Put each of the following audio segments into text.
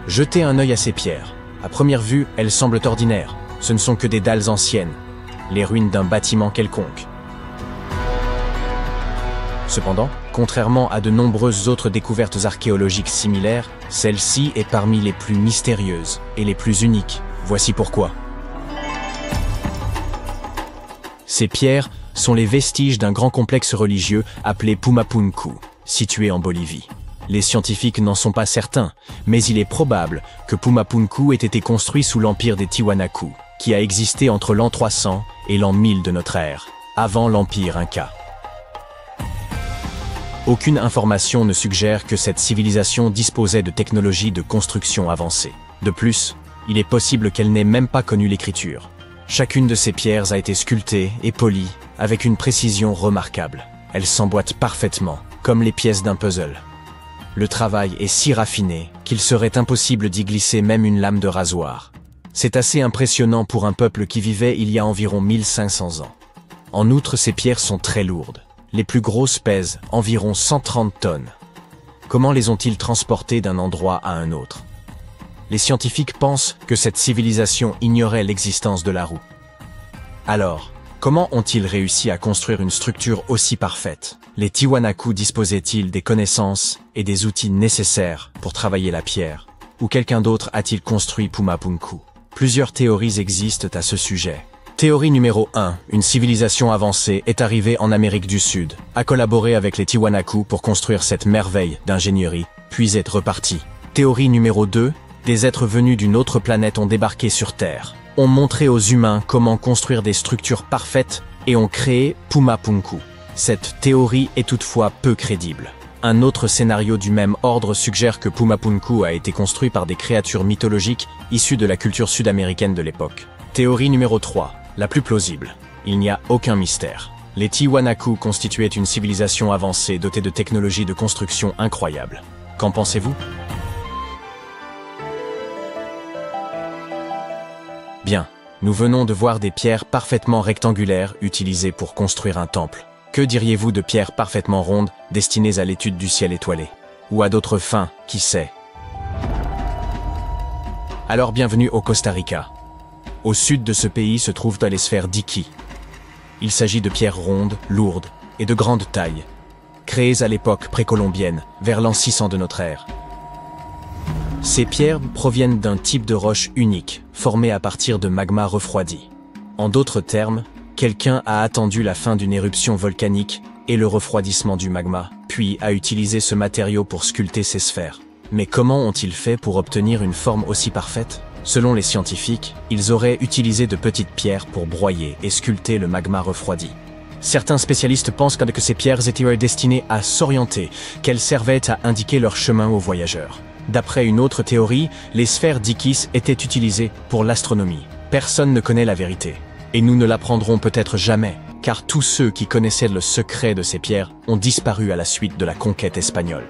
Jetez un œil à ces pierres. À première vue, elles semblent ordinaires. Ce ne sont que des dalles anciennes, les ruines d'un bâtiment quelconque. Cependant, contrairement à de nombreuses autres découvertes archéologiques similaires, celle-ci est parmi les plus mystérieuses et les plus uniques. Voici pourquoi. Ces pierres sont les vestiges d'un grand complexe religieux appelé Pumapunku, situé en Bolivie. Les scientifiques n'en sont pas certains, mais il est probable que Pumapunku ait été construit sous l'empire des Tiwanaku, qui a existé entre l'an 300 et l'an 1000 de notre ère, avant l'empire Inca. Aucune information ne suggère que cette civilisation disposait de technologies de construction avancées. De plus, il est possible qu'elle n'ait même pas connu l'écriture. Chacune de ces pierres a été sculptée et polie avec une précision remarquable. Elles s'emboîtent parfaitement, comme les pièces d'un puzzle. Le travail est si raffiné qu'il serait impossible d'y glisser même une lame de rasoir. C'est assez impressionnant pour un peuple qui vivait il y a environ 1500 ans. En outre, ces pierres sont très lourdes. Les plus grosses pèsent environ 130 tonnes. Comment les ont-ils transportées d'un endroit à un autre? Les scientifiques pensent que cette civilisation ignorait l'existence de la roue. Alors, comment ont-ils réussi à construire une structure aussi parfaite? Les Tiwanaku disposaient-ils des connaissances et des outils nécessaires pour travailler la pierre? Ou quelqu'un d'autre a-t-il construit Pumapunku? Plusieurs théories existent à ce sujet. Théorie numéro 1. Une civilisation avancée est arrivée en Amérique du Sud, a collaboré avec les Tiwanaku pour construire cette merveille d'ingénierie, puis est repartie. Théorie numéro 2. Des êtres venus d'une autre planète ont débarqué sur Terre, ont montré aux humains comment construire des structures parfaites et ont créé Pumapunku. Cette théorie est toutefois peu crédible. Un autre scénario du même ordre suggère que Pumapunku a été construit par des créatures mythologiques issues de la culture sud-américaine de l'époque. Théorie numéro 3. La plus plausible. Il n'y a aucun mystère. Les Tiwanaku constituaient une civilisation avancée dotée de technologies de construction incroyables. Qu'en pensez-vous? Bien, nous venons de voir des pierres parfaitement rectangulaires utilisées pour construire un temple. Que diriez-vous de pierres parfaitement rondes destinées à l'étude du ciel étoilé? Ou à d'autres fins, qui sait? Alors bienvenue au Costa Rica. Au sud de ce pays se trouvent les sphères d'Iki. Il s'agit de pierres rondes, lourdes et de grande taille, créées à l'époque précolombienne, vers l'an 600 de notre ère. Ces pierres proviennent d'un type de roche unique, formé à partir de magma refroidi. En d'autres termes, quelqu'un a attendu la fin d'une éruption volcanique et le refroidissement du magma, puis a utilisé ce matériau pour sculpter ces sphères. Mais comment ont-ils fait pour obtenir une forme aussi parfaite? Selon les scientifiques, ils auraient utilisé de petites pierres pour broyer et sculpter le magma refroidi. Certains spécialistes pensent que ces pierres étaient destinées à s'orienter, qu'elles servaient à indiquer leur chemin aux voyageurs. D'après une autre théorie, les sphères d'Ikis étaient utilisées pour l'astronomie. Personne ne connaît la vérité. Et nous ne l'apprendrons peut-être jamais, car tous ceux qui connaissaient le secret de ces pierres ont disparu à la suite de la conquête espagnole.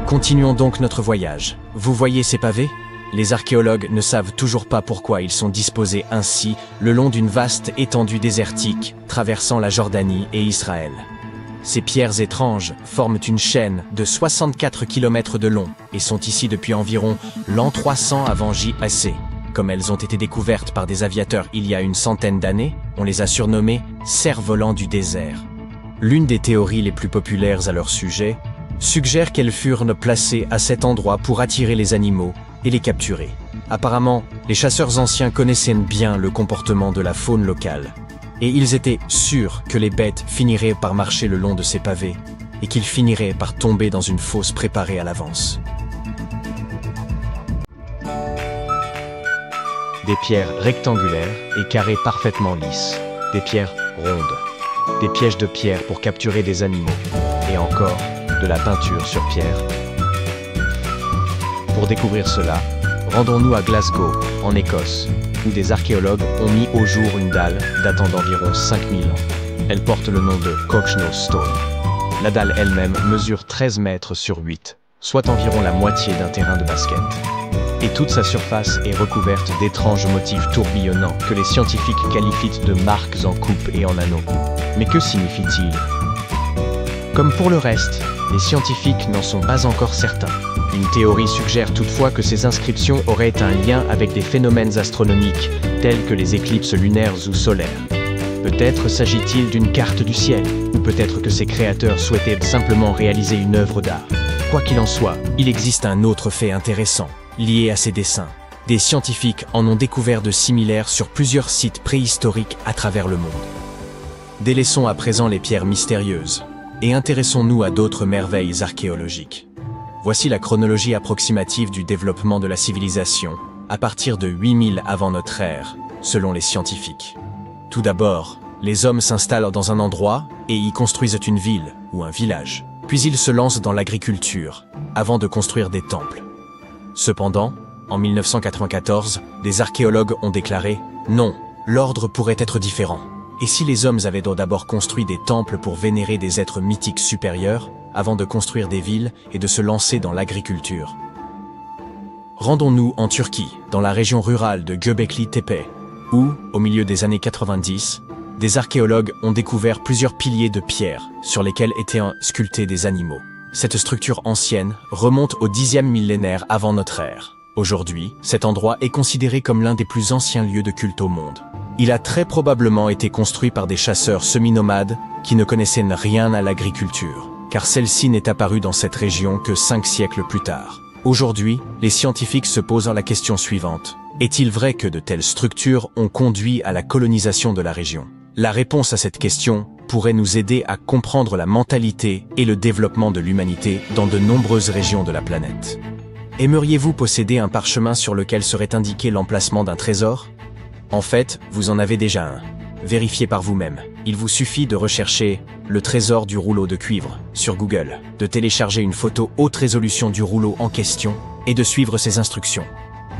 Continuons donc notre voyage. Vous voyez ces pavés? Les archéologues ne savent toujours pas pourquoi ils sont disposés ainsi le long d'une vaste étendue désertique traversant la Jordanie et Israël. Ces pierres étranges forment une chaîne de 64 km de long et sont ici depuis environ l'an 300 avant JAC. Comme elles ont été découvertes par des aviateurs il y a une centaine d'années, on les a surnommées « cerfs-volants du désert ». L'une des théories les plus populaires à leur sujet suggère qu'elles furent placées à cet endroit pour attirer les animaux et les capturer. Apparemment, les chasseurs anciens connaissaient bien le comportement de la faune locale, et ils étaient sûrs que les bêtes finiraient par marcher le long de ces pavés, et qu'ils finiraient par tomber dans une fosse préparée à l'avance. Des pierres rectangulaires et carrées parfaitement lisses, des pierres rondes, des pièges de pierre pour capturer des animaux, et encore de la peinture sur pierre. Pour découvrir cela, rendons-nous à Glasgow, en Écosse, où des archéologues ont mis au jour une dalle datant d'environ 5000 ans. Elle porte le nom de Cochno Stone. La dalle elle-même mesure 13 mètres sur 8, soit environ la moitié d'un terrain de basket. Et toute sa surface est recouverte d'étranges motifs tourbillonnants que les scientifiques qualifient de marques en coupe et en anneaux. Mais que signifie-t-il? Comme pour le reste, Les scientifiques n'en sont pas encore certains. Une théorie suggère toutefois que ces inscriptions auraient un lien avec des phénomènes astronomiques, tels que les éclipses lunaires ou solaires. Peut-être s'agit-il d'une carte du ciel, ou peut-être que ses créateurs souhaitaient simplement réaliser une œuvre d'art. Quoi qu'il en soit, il existe un autre fait intéressant, lié à ces dessins. Des scientifiques en ont découvert de similaires sur plusieurs sites préhistoriques à travers le monde. Délaissons à présent les pierres mystérieuses, et intéressons-nous à d'autres merveilles archéologiques. Voici la chronologie approximative du développement de la civilisation, à partir de 8000 avant notre ère, selon les scientifiques. Tout d'abord, les hommes s'installent dans un endroit et y construisent une ville ou un village. Puis ils se lancent dans l'agriculture, avant de construire des temples. Cependant, en 1994, des archéologues ont déclaré « Non, l'ordre pourrait être différent ». Et si les hommes avaient d'abord construit des temples pour vénérer des êtres mythiques supérieurs, avant de construire des villes et de se lancer dans l'agriculture? Rendons-nous en Turquie, dans la région rurale de Göbekli Tepe, où, au milieu des années 90, des archéologues ont découvert plusieurs piliers de pierre sur lesquels étaient sculptés des animaux. Cette structure ancienne remonte au 10e millénaire avant notre ère. Aujourd'hui, cet endroit est considéré comme l'un des plus anciens lieux de culte au monde. Il a très probablement été construit par des chasseurs semi-nomades qui ne connaissaient rien à l'agriculture, car celle-ci n'est apparue dans cette région que 5 siècles plus tard. Aujourd'hui, les scientifiques se posent la question suivante. Est-il vrai que de telles structures ont conduit à la colonisation de la région? La réponse à cette question pourrait nous aider à comprendre la mentalité et le développement de l'humanité dans de nombreuses régions de la planète. Aimeriez-vous posséder un parchemin sur lequel serait indiqué l'emplacement d'un trésor? En fait, vous en avez déjà un. Vérifiez par vous-même. Il vous suffit de rechercher « le trésor du rouleau de cuivre » sur Google, de télécharger une photo haute résolution du rouleau en question et de suivre ses instructions.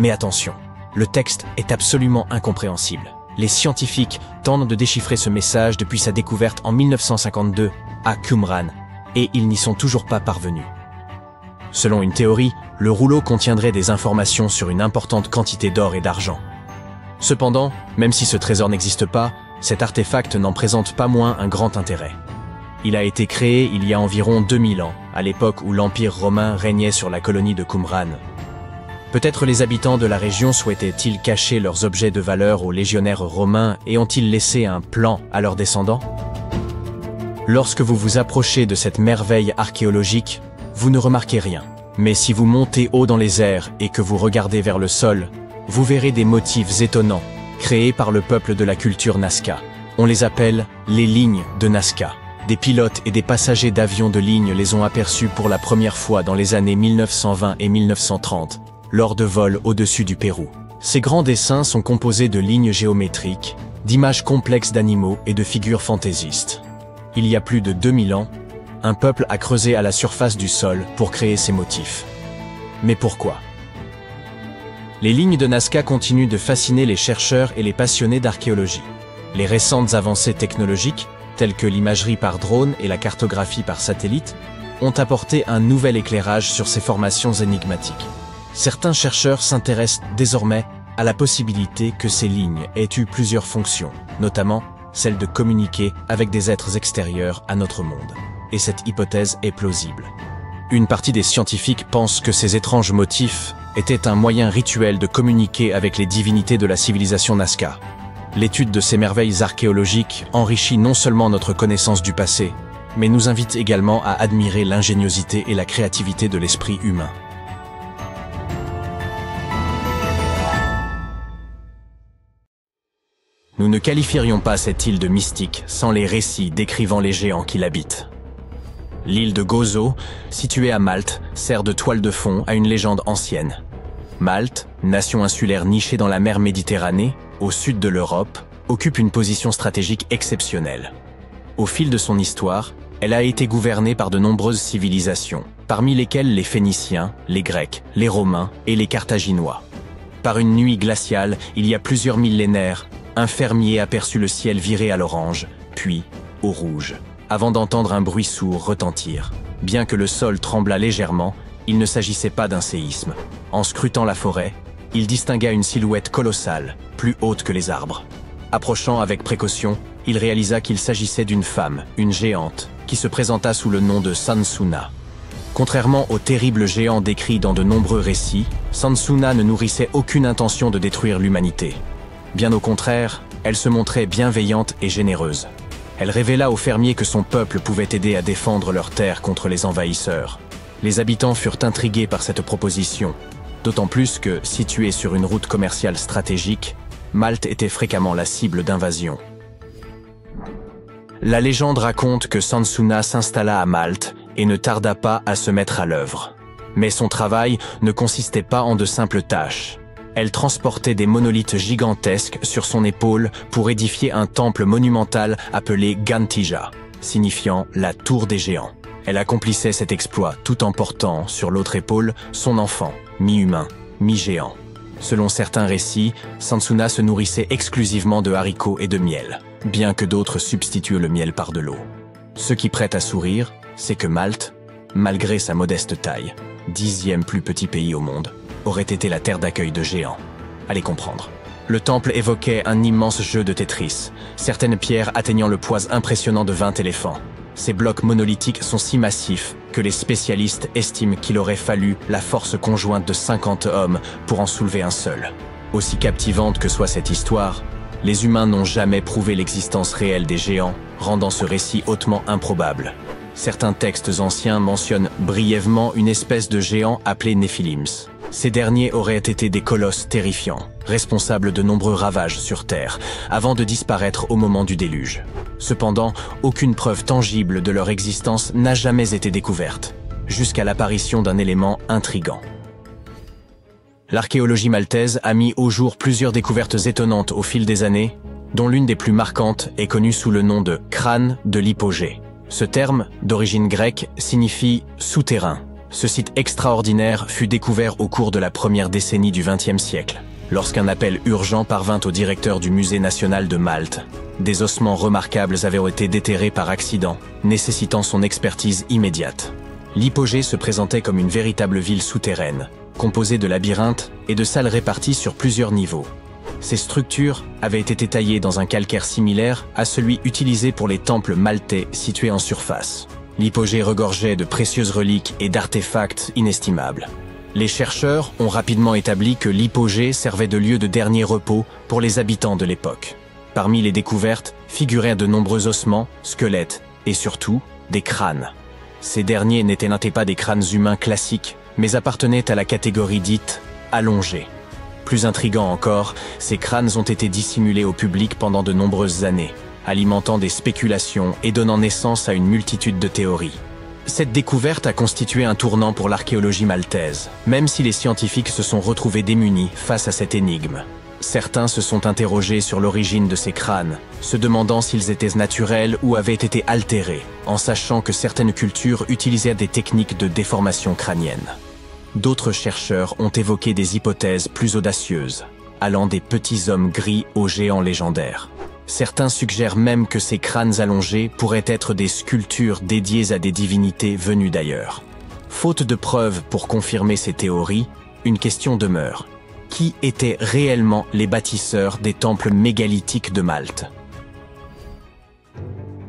Mais attention, le texte est absolument incompréhensible. Les scientifiques tentent de déchiffrer ce message depuis sa découverte en 1952 à Qumran, et ils n'y sont toujours pas parvenus. Selon une théorie, le rouleau contiendrait des informations sur une importante quantité d'or et d'argent. Cependant, même si ce trésor n'existe pas, cet artefact n'en présente pas moins un grand intérêt. Il a été créé il y a environ 2000 ans, à l'époque où l'Empire romain régnait sur la colonie de Qumran. Peut-être les habitants de la région souhaitaient-ils cacher leurs objets de valeur aux légionnaires romains et ont-ils laissé un plan à leurs descendants? Lorsque vous vous approchez de cette merveille archéologique, vous ne remarquez rien. Mais si vous montez haut dans les airs et que vous regardez vers le sol, vous verrez des motifs étonnants, créés par le peuple de la culture Nazca. On les appelle les lignes de Nazca. Des pilotes et des passagers d'avions de ligne les ont aperçus pour la première fois dans les années 1920 et 1930, lors de vols au-dessus du Pérou. Ces grands dessins sont composés de lignes géométriques, d'images complexes d'animaux et de figures fantaisistes. Il y a plus de 2000 ans, un peuple a creusé à la surface du sol pour créer ces motifs. Mais pourquoi? Les lignes de Nazca continuent de fasciner les chercheurs et les passionnés d'archéologie. Les récentes avancées technologiques, telles que l'imagerie par drone et la cartographie par satellite, ont apporté un nouvel éclairage sur ces formations énigmatiques. Certains chercheurs s'intéressent désormais à la possibilité que ces lignes aient eu plusieurs fonctions, notamment celle de communiquer avec des êtres extérieurs à notre monde. Et cette hypothèse est plausible. Une partie des scientifiques pense que ces étranges motifs étaient un moyen rituel de communiquer avec les divinités de la civilisation Nazca. L'étude de ces merveilles archéologiques enrichit non seulement notre connaissance du passé, mais nous invite également à admirer l'ingéniosité et la créativité de l'esprit humain. Nous ne qualifierions pas cette île de mystique sans les récits décrivant les géants qui l'habitent. L'île de Gozo, située à Malte, sert de toile de fond à une légende ancienne. Malte, nation insulaire nichée dans la mer Méditerranée, au sud de l'Europe, occupe une position stratégique exceptionnelle. Au fil de son histoire, elle a été gouvernée par de nombreuses civilisations, parmi lesquelles les Phéniciens, les Grecs, les Romains et les Carthaginois. Par une nuit glaciale, il y a plusieurs millénaires, un fermier aperçut le ciel viré à l'orange, puis au rouge, avant d'entendre un bruit sourd retentir. Bien que le sol tremblât légèrement, il ne s'agissait pas d'un séisme. En scrutant la forêt, il distingua une silhouette colossale, plus haute que les arbres. Approchant avec précaution, il réalisa qu'il s'agissait d'une femme, une géante, qui se présenta sous le nom de Sansuna. Contrairement aux terribles géants décrits dans de nombreux récits, Sansuna ne nourrissait aucune intention de détruire l'humanité. Bien au contraire, elle se montrait bienveillante et généreuse. Elle révéla aux fermiers que son peuple pouvait aider à défendre leurs terres contre les envahisseurs. Les habitants furent intrigués par cette proposition, d'autant plus que, située sur une route commerciale stratégique, Malte était fréquemment la cible d'invasions. La légende raconte que Sansuna s'installa à Malte et ne tarda pas à se mettre à l'œuvre. Mais son travail ne consistait pas en de simples tâches. Elle transportait des monolithes gigantesques sur son épaule pour édifier un temple monumental appelé Gantija, signifiant la tour des géants. Elle accomplissait cet exploit tout en portant, sur l'autre épaule, son enfant, mi-humain, mi-géant. Selon certains récits, Sansuna se nourrissait exclusivement de haricots et de miel, bien que d'autres substituent le miel par de l'eau. Ce qui prête à sourire, c'est que Malte, malgré sa modeste taille, 10e plus petit pays au monde, aurait été la terre d'accueil de géants. Allez comprendre. Le temple évoquait un immense jeu de Tetris, certaines pierres atteignant le poids impressionnant de 20 éléphants. Ces blocs monolithiques sont si massifs que les spécialistes estiment qu'il aurait fallu la force conjointe de 50 hommes pour en soulever un seul. Aussi captivante que soit cette histoire, les humains n'ont jamais prouvé l'existence réelle des géants, rendant ce récit hautement improbable. Certains textes anciens mentionnent brièvement une espèce de géant appelé Nephilims. Ces derniers auraient été des colosses terrifiants, responsables de nombreux ravages sur Terre, avant de disparaître au moment du déluge. Cependant, aucune preuve tangible de leur existence n'a jamais été découverte, jusqu'à l'apparition d'un élément intrigant. L'archéologie maltaise a mis au jour plusieurs découvertes étonnantes au fil des années, dont l'une des plus marquantes est connue sous le nom de crâne de l'hypogée. Ce terme, d'origine grecque, signifie « souterrain ». Ce site extraordinaire fut découvert au cours de la première décennie du XXe siècle, lorsqu'un appel urgent parvint au directeur du Musée national de Malte. Des ossements remarquables avaient été déterrés par accident, nécessitant son expertise immédiate. L'hypogée se présentait comme une véritable ville souterraine, composée de labyrinthes et de salles réparties sur plusieurs niveaux. Ces structures avaient été taillées dans un calcaire similaire à celui utilisé pour les temples maltais situés en surface. L'hypogée regorgeait de précieuses reliques et d'artefacts inestimables. Les chercheurs ont rapidement établi que l'hypogée servait de lieu de dernier repos pour les habitants de l'époque. Parmi les découvertes figuraient de nombreux ossements, squelettes et surtout des crânes. Ces derniers n'étaient pas des crânes humains classiques, mais appartenaient à la catégorie dite allongée. Plus intriguant encore, ces crânes ont été dissimulés au public pendant de nombreuses années, alimentant des spéculations et donnant naissance à une multitude de théories. Cette découverte a constitué un tournant pour l'archéologie maltaise, même si les scientifiques se sont retrouvés démunis face à cette énigme. Certains se sont interrogés sur l'origine de ces crânes, se demandant s'ils étaient naturels ou avaient été altérés, en sachant que certaines cultures utilisaient des techniques de déformation crânienne. D'autres chercheurs ont évoqué des hypothèses plus audacieuses, allant des petits hommes gris aux géants légendaires. Certains suggèrent même que ces crânes allongés pourraient être des sculptures dédiées à des divinités venues d'ailleurs. Faute de preuves pour confirmer ces théories, une question demeure. Qui étaient réellement les bâtisseurs des temples mégalithiques de Malte?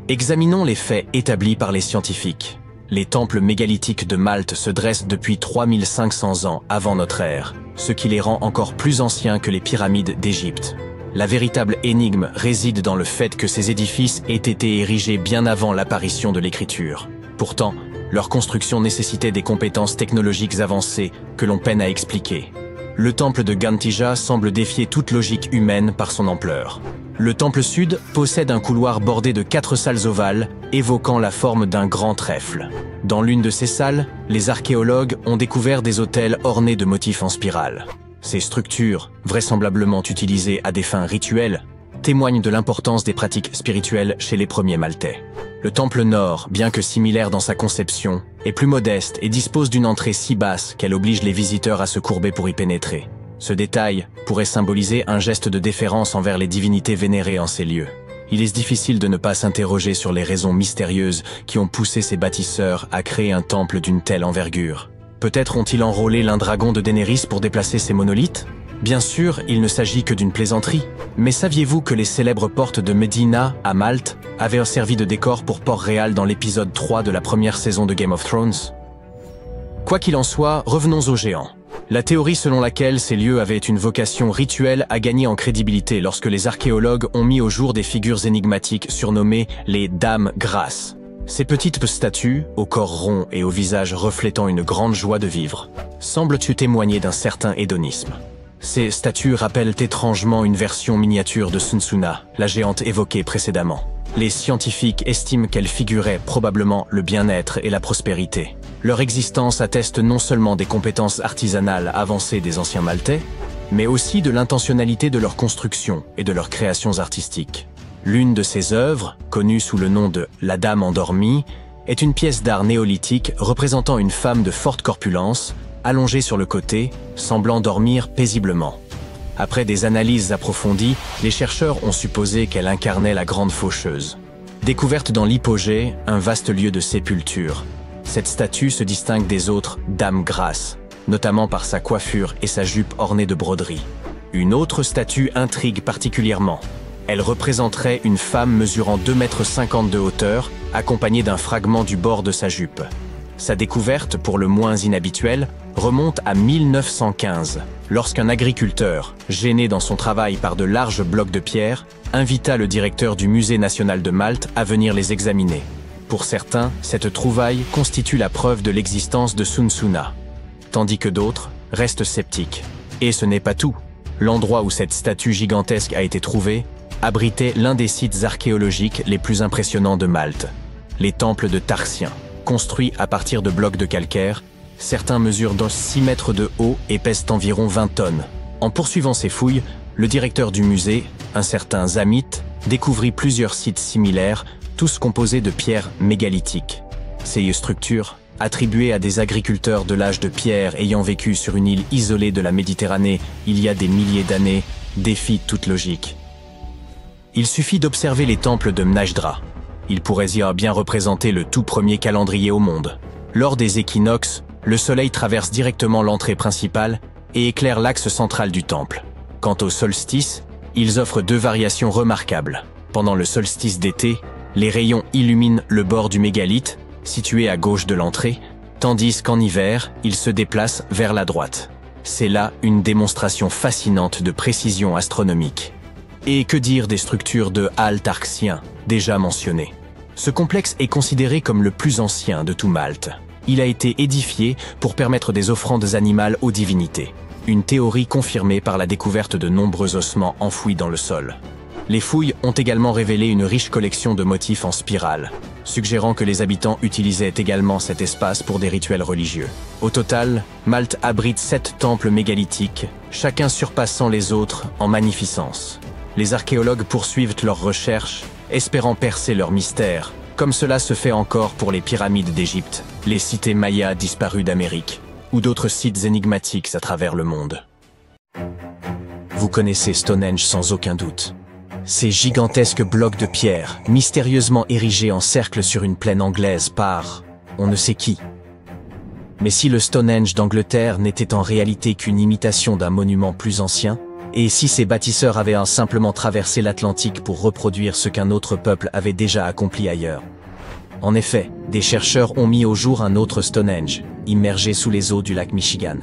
Examinons les faits établis par les scientifiques. Les temples mégalithiques de Malte se dressent depuis 3500 ans avant notre ère, ce qui les rend encore plus anciens que les pyramides d'Égypte. La véritable énigme réside dans le fait que ces édifices aient été érigés bien avant l'apparition de l'écriture. Pourtant, leur construction nécessitait des compétences technologiques avancées que l'on peine à expliquer. Le temple de Gantija semble défier toute logique humaine par son ampleur. Le temple sud possède un couloir bordé de 4 salles ovales, évoquant la forme d'un grand trèfle. Dans l'une de ces salles, les archéologues ont découvert des autels ornés de motifs en spirale. Ces structures, vraisemblablement utilisées à des fins rituelles, témoignent de l'importance des pratiques spirituelles chez les premiers Maltais. Le temple nord, bien que similaire dans sa conception, est plus modeste et dispose d'une entrée si basse qu'elle oblige les visiteurs à se courber pour y pénétrer. Ce détail pourrait symboliser un geste de déférence envers les divinités vénérées en ces lieux. Il est difficile de ne pas s'interroger sur les raisons mystérieuses qui ont poussé ces bâtisseurs à créer un temple d'une telle envergure. Peut-être ont-ils enrôlé l'un dragon de Daenerys pour déplacer ces monolithes? Bien sûr, il ne s'agit que d'une plaisanterie. Mais saviez-vous que les célèbres portes de Medina, à Malte, avaient servi de décor pour Port-Réal dans l'épisode 3 de la première saison de Game of Thrones? Quoi qu'il en soit, revenons aux géants. La théorie selon laquelle ces lieux avaient une vocation rituelle a gagné en crédibilité lorsque les archéologues ont mis au jour des figures énigmatiques surnommées les Dames Grasses. Ces petites statues, au corps rond et au visage reflétant une grande joie de vivre, semblent-tu témoigner d'un certain hédonisme. Ces statues rappellent étrangement une version miniature de Sunsuna, la géante évoquée précédemment. Les scientifiques estiment qu'elles figuraient probablement le bien-être et la prospérité. Leur existence atteste non seulement des compétences artisanales avancées des anciens Maltais, mais aussi de l'intentionnalité de leur construction et de leurs créations artistiques. L'une de ces œuvres, connue sous le nom de « La Dame endormie », est une pièce d'art néolithique représentant une femme de forte corpulence, allongée sur le côté, semblant dormir paisiblement. Après des analyses approfondies, les chercheurs ont supposé qu'elle incarnait la grande faucheuse. Découverte dans l'hypogée, un vaste lieu de sépulture, cette statue se distingue des autres Dames Grasses, notamment par sa coiffure et sa jupe ornée de broderies. Une autre statue intrigue particulièrement. Elle représenterait une femme mesurant 2,50 m de hauteur, accompagnée d'un fragment du bord de sa jupe. Sa découverte, pour le moins inhabituelle, remonte à 1915, lorsqu'un agriculteur, gêné dans son travail par de larges blocs de pierre, invita le directeur du Musée national de Malte à venir les examiner. Pour certains, cette trouvaille constitue la preuve de l'existence de Sunsuna, tandis que d'autres restent sceptiques. Et ce n'est pas tout. L'endroit où cette statue gigantesque a été trouvée abritait l'un des sites archéologiques les plus impressionnants de Malte, les temples de Tarsiens. Construits à partir de blocs de calcaire, certains mesurent dans 6 mètres de haut et pèsent environ 20 tonnes. En poursuivant ces fouilles, le directeur du musée, un certain Zamit, découvrit plusieurs sites similaires, tous composés de pierres mégalithiques. Ces structures, attribuées à des agriculteurs de l'âge de pierre ayant vécu sur une île isolée de la Méditerranée il y a des milliers d'années, défient toute logique. Il suffit d'observer les temples de Mnajdra. Ils pourraient y bien représenter le tout premier calendrier au monde. Lors des équinoxes, le soleil traverse directement l'entrée principale et éclaire l'axe central du temple. Quant au solstice, ils offrent 2 variations remarquables. Pendant le solstice d'été, les rayons illuminent le bord du mégalithe, situé à gauche de l'entrée, tandis qu'en hiver, ils se déplacent vers la droite. C'est là une démonstration fascinante de précision astronomique. Et que dire des structures de halles tarxiens, déjà mentionnées. Ce complexe est considéré comme le plus ancien de tout Malte. Il a été édifié pour permettre des offrandes animales aux divinités. Une théorie confirmée par la découverte de nombreux ossements enfouis dans le sol. Les fouilles ont également révélé une riche collection de motifs en spirale, suggérant que les habitants utilisaient également cet espace pour des rituels religieux. Au total, Malte abrite 7 temples mégalithiques, chacun surpassant les autres en magnificence. Les archéologues poursuivent leurs recherches, espérant percer leur mystère, comme cela se fait encore pour les pyramides d'Égypte, les cités mayas disparues d'Amérique, ou d'autres sites énigmatiques à travers le monde. Vous connaissez Stonehenge sans aucun doute. Ces gigantesques blocs de pierre, mystérieusement érigés en cercle sur une plaine anglaise par on ne sait qui. Mais si le Stonehenge d'Angleterre n'était en réalité qu'une imitation d'un monument plus ancien, et si ces bâtisseurs avaient simplement traversé l'Atlantique pour reproduire ce qu'un autre peuple avait déjà accompli ailleurs? En effet, des chercheurs ont mis au jour un autre Stonehenge, immergé sous les eaux du lac Michigan.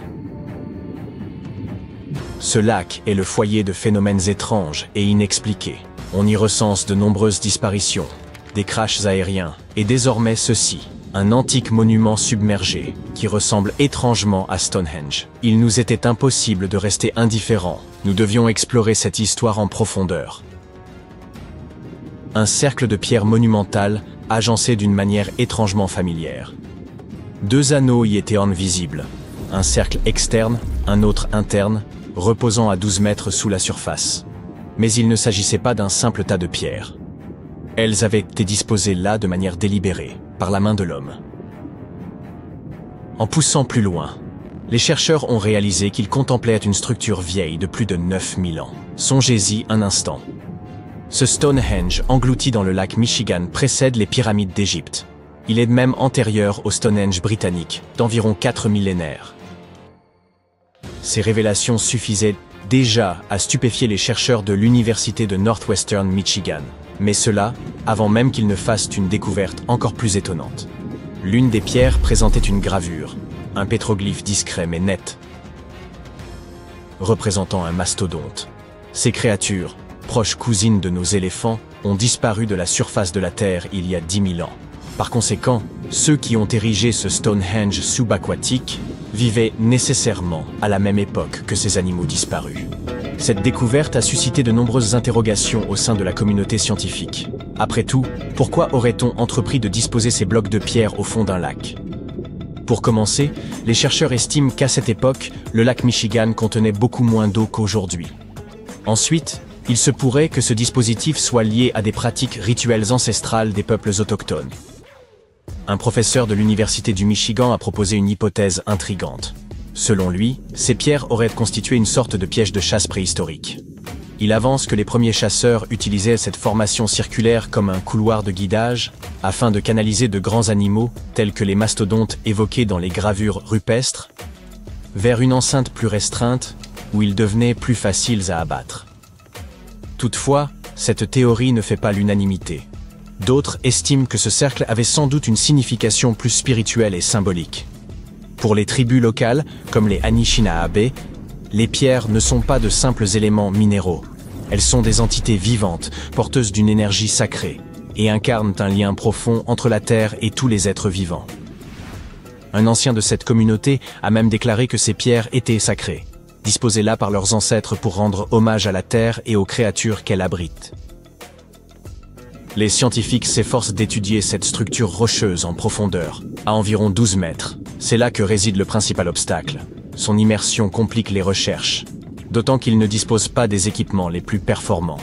Ce lac est le foyer de phénomènes étranges et inexpliqués. On y recense de nombreuses disparitions, des crashs aériens, et désormais ceci, un antique monument submergé, qui ressemble étrangement à Stonehenge. Il nous était impossible de rester indifférents, nous devions explorer cette histoire en profondeur. Un cercle de pierre monumentale, agencé d'une manière étrangement familière. 2 anneaux y étaient visibles, un cercle externe, un autre interne, reposant à 12 mètres sous la surface. Mais il ne s'agissait pas d'un simple tas de pierres. Elles avaient été disposées là de manière délibérée, par la main de l'homme. En poussant plus loin, les chercheurs ont réalisé qu'ils contemplaient une structure vieille de plus de 9000 ans. Songez-y un instant. Ce Stonehenge, englouti dans le lac Michigan, précède les pyramides d'Égypte. Il est même antérieur au Stonehenge britannique, d'environ 4 millénaires. Ces révélations suffisaient déjà à stupéfier les chercheurs de l'université de Northwestern Michigan. Mais cela, avant même qu'ils ne fassent une découverte encore plus étonnante. L'une des pierres présentait une gravure, un pétroglyphe discret mais net, représentant un mastodonte. Ces créatures, proches cousines de nos éléphants, ont disparu de la surface de la Terre il y a 10 000 ans. Par conséquent, ceux qui ont érigé ce Stonehenge subaquatique vivaient nécessairement à la même époque que ces animaux disparus. Cette découverte a suscité de nombreuses interrogations au sein de la communauté scientifique. Après tout, pourquoi aurait-on entrepris de disposer ces blocs de pierre au fond d'un lac? Pour commencer, les chercheurs estiment qu'à cette époque, le lac Michigan contenait beaucoup moins d'eau qu'aujourd'hui. Ensuite, il se pourrait que ce dispositif soit lié à des pratiques rituelles ancestrales des peuples autochtones. Un professeur de l'Université du Michigan a proposé une hypothèse intrigante. Selon lui, ces pierres auraient constitué une sorte de piège de chasse préhistorique. Il avance que les premiers chasseurs utilisaient cette formation circulaire comme un couloir de guidage, afin de canaliser de grands animaux, tels que les mastodontes évoqués dans les gravures rupestres, vers une enceinte plus restreinte, où ils devenaient plus faciles à abattre. Toutefois, cette théorie ne fait pas l'unanimité. D'autres estiment que ce cercle avait sans doute une signification plus spirituelle et symbolique. Pour les tribus locales, comme les Anishinaabe, les pierres ne sont pas de simples éléments minéraux. Elles sont des entités vivantes, porteuses d'une énergie sacrée, et incarnent un lien profond entre la terre et tous les êtres vivants. Un ancien de cette communauté a même déclaré que ces pierres étaient sacrées, disposées là par leurs ancêtres pour rendre hommage à la terre et aux créatures qu'elle abrite. Les scientifiques s'efforcent d'étudier cette structure rocheuse en profondeur, à environ 12 mètres. C'est là que réside le principal obstacle. Son immersion complique les recherches, d'autant qu'il ne dispose pas des équipements les plus performants.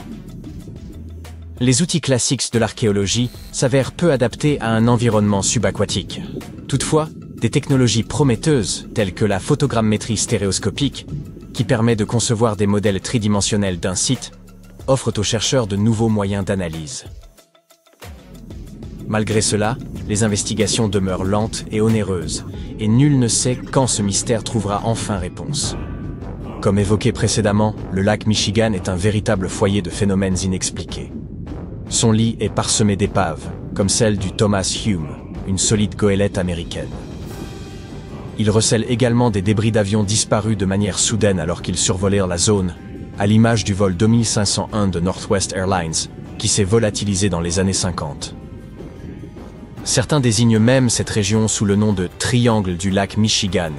Les outils classiques de l'archéologie s'avèrent peu adaptés à un environnement subaquatique. Toutefois, des technologies prometteuses, telles que la photogrammétrie stéréoscopique, qui permet de concevoir des modèles tridimensionnels d'un site, offrent aux chercheurs de nouveaux moyens d'analyse. Malgré cela, les investigations demeurent lentes et onéreuses, et nul ne sait quand ce mystère trouvera enfin réponse. Comme évoqué précédemment, le lac Michigan est un véritable foyer de phénomènes inexpliqués. Son lit est parsemé d'épaves, comme celle du Thomas Hume, une solide goélette américaine. Il recèle également des débris d'avions disparus de manière soudaine alors qu'ils survolèrent la zone, à l'image du vol 2501 de Northwest Airlines, qui s'est volatilisé dans les années 50. Certains désignent même cette région sous le nom de « triangle du lac Michigan »,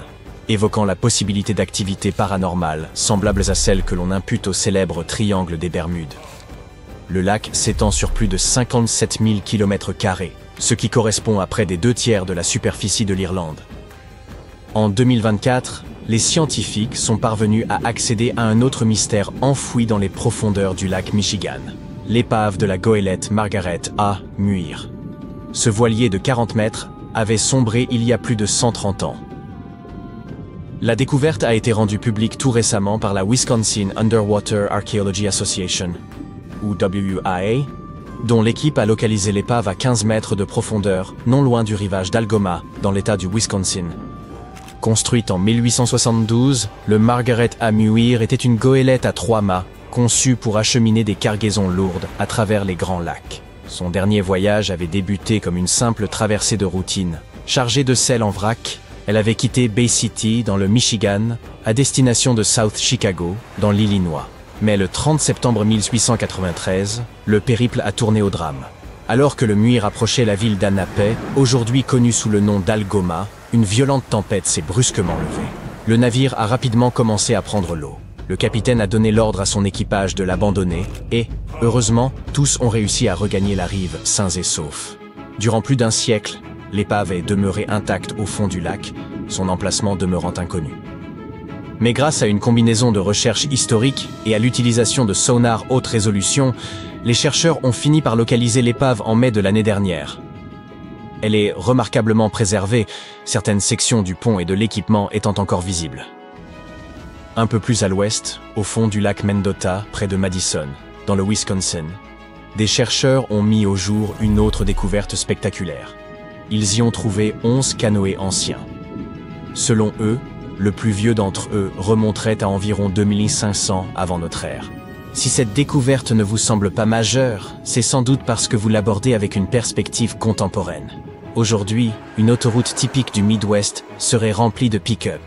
évoquant la possibilité d'activités paranormales semblables à celles que l'on impute au célèbre triangle des Bermudes. Le lac s'étend sur plus de 57 000 km², ce qui correspond à près des 2/3 de la superficie de l'Irlande. En 2024, les scientifiques sont parvenus à accéder à un autre mystère enfoui dans les profondeurs du lac Michigan, l'épave de la goélette Margaret A. Muir. Ce voilier de 40 mètres avait sombré il y a plus de 130 ans. La découverte a été rendue publique tout récemment par la Wisconsin Underwater Archaeology Association, ou WUAA, dont l'équipe a localisé l'épave à 15 mètres de profondeur, non loin du rivage d'Algoma, dans l'État du Wisconsin. Construite en 1872, le Margaret A. Muir était une goélette à 3 mâts, conçue pour acheminer des cargaisons lourdes à travers les grands lacs. Son dernier voyage avait débuté comme une simple traversée de routine. Chargée de sel en vrac, elle avait quitté Bay City, dans le Michigan, à destination de South Chicago, dans l'Illinois. Mais le 30 septembre 1893, le périple a tourné au drame. Alors que le Muir approchait la ville d'Annapé, aujourd'hui connue sous le nom d'Algoma, une violente tempête s'est brusquement levée. Le navire a rapidement commencé à prendre l'eau. Le capitaine a donné l'ordre à son équipage de l'abandonner et, heureusement, tous ont réussi à regagner la rive sains et saufs. Durant plus d'un siècle, l'épave est demeurée intacte au fond du lac, son emplacement demeurant inconnu. Mais grâce à une combinaison de recherches historiques et à l'utilisation de sonars haute résolution, les chercheurs ont fini par localiser l'épave en mai de l'année dernière. Elle est remarquablement préservée, certaines sections du pont et de l'équipement étant encore visibles. Un peu plus à l'ouest, au fond du lac Mendota, près de Madison, dans le Wisconsin, des chercheurs ont mis au jour une autre découverte spectaculaire. Ils y ont trouvé 11 canoës anciens. Selon eux, le plus vieux d'entre eux remonterait à environ 2500 avant notre ère. Si cette découverte ne vous semble pas majeure, c'est sans doute parce que vous l'abordez avec une perspective contemporaine. Aujourd'hui, une autoroute typique du Midwest serait remplie de pick-up.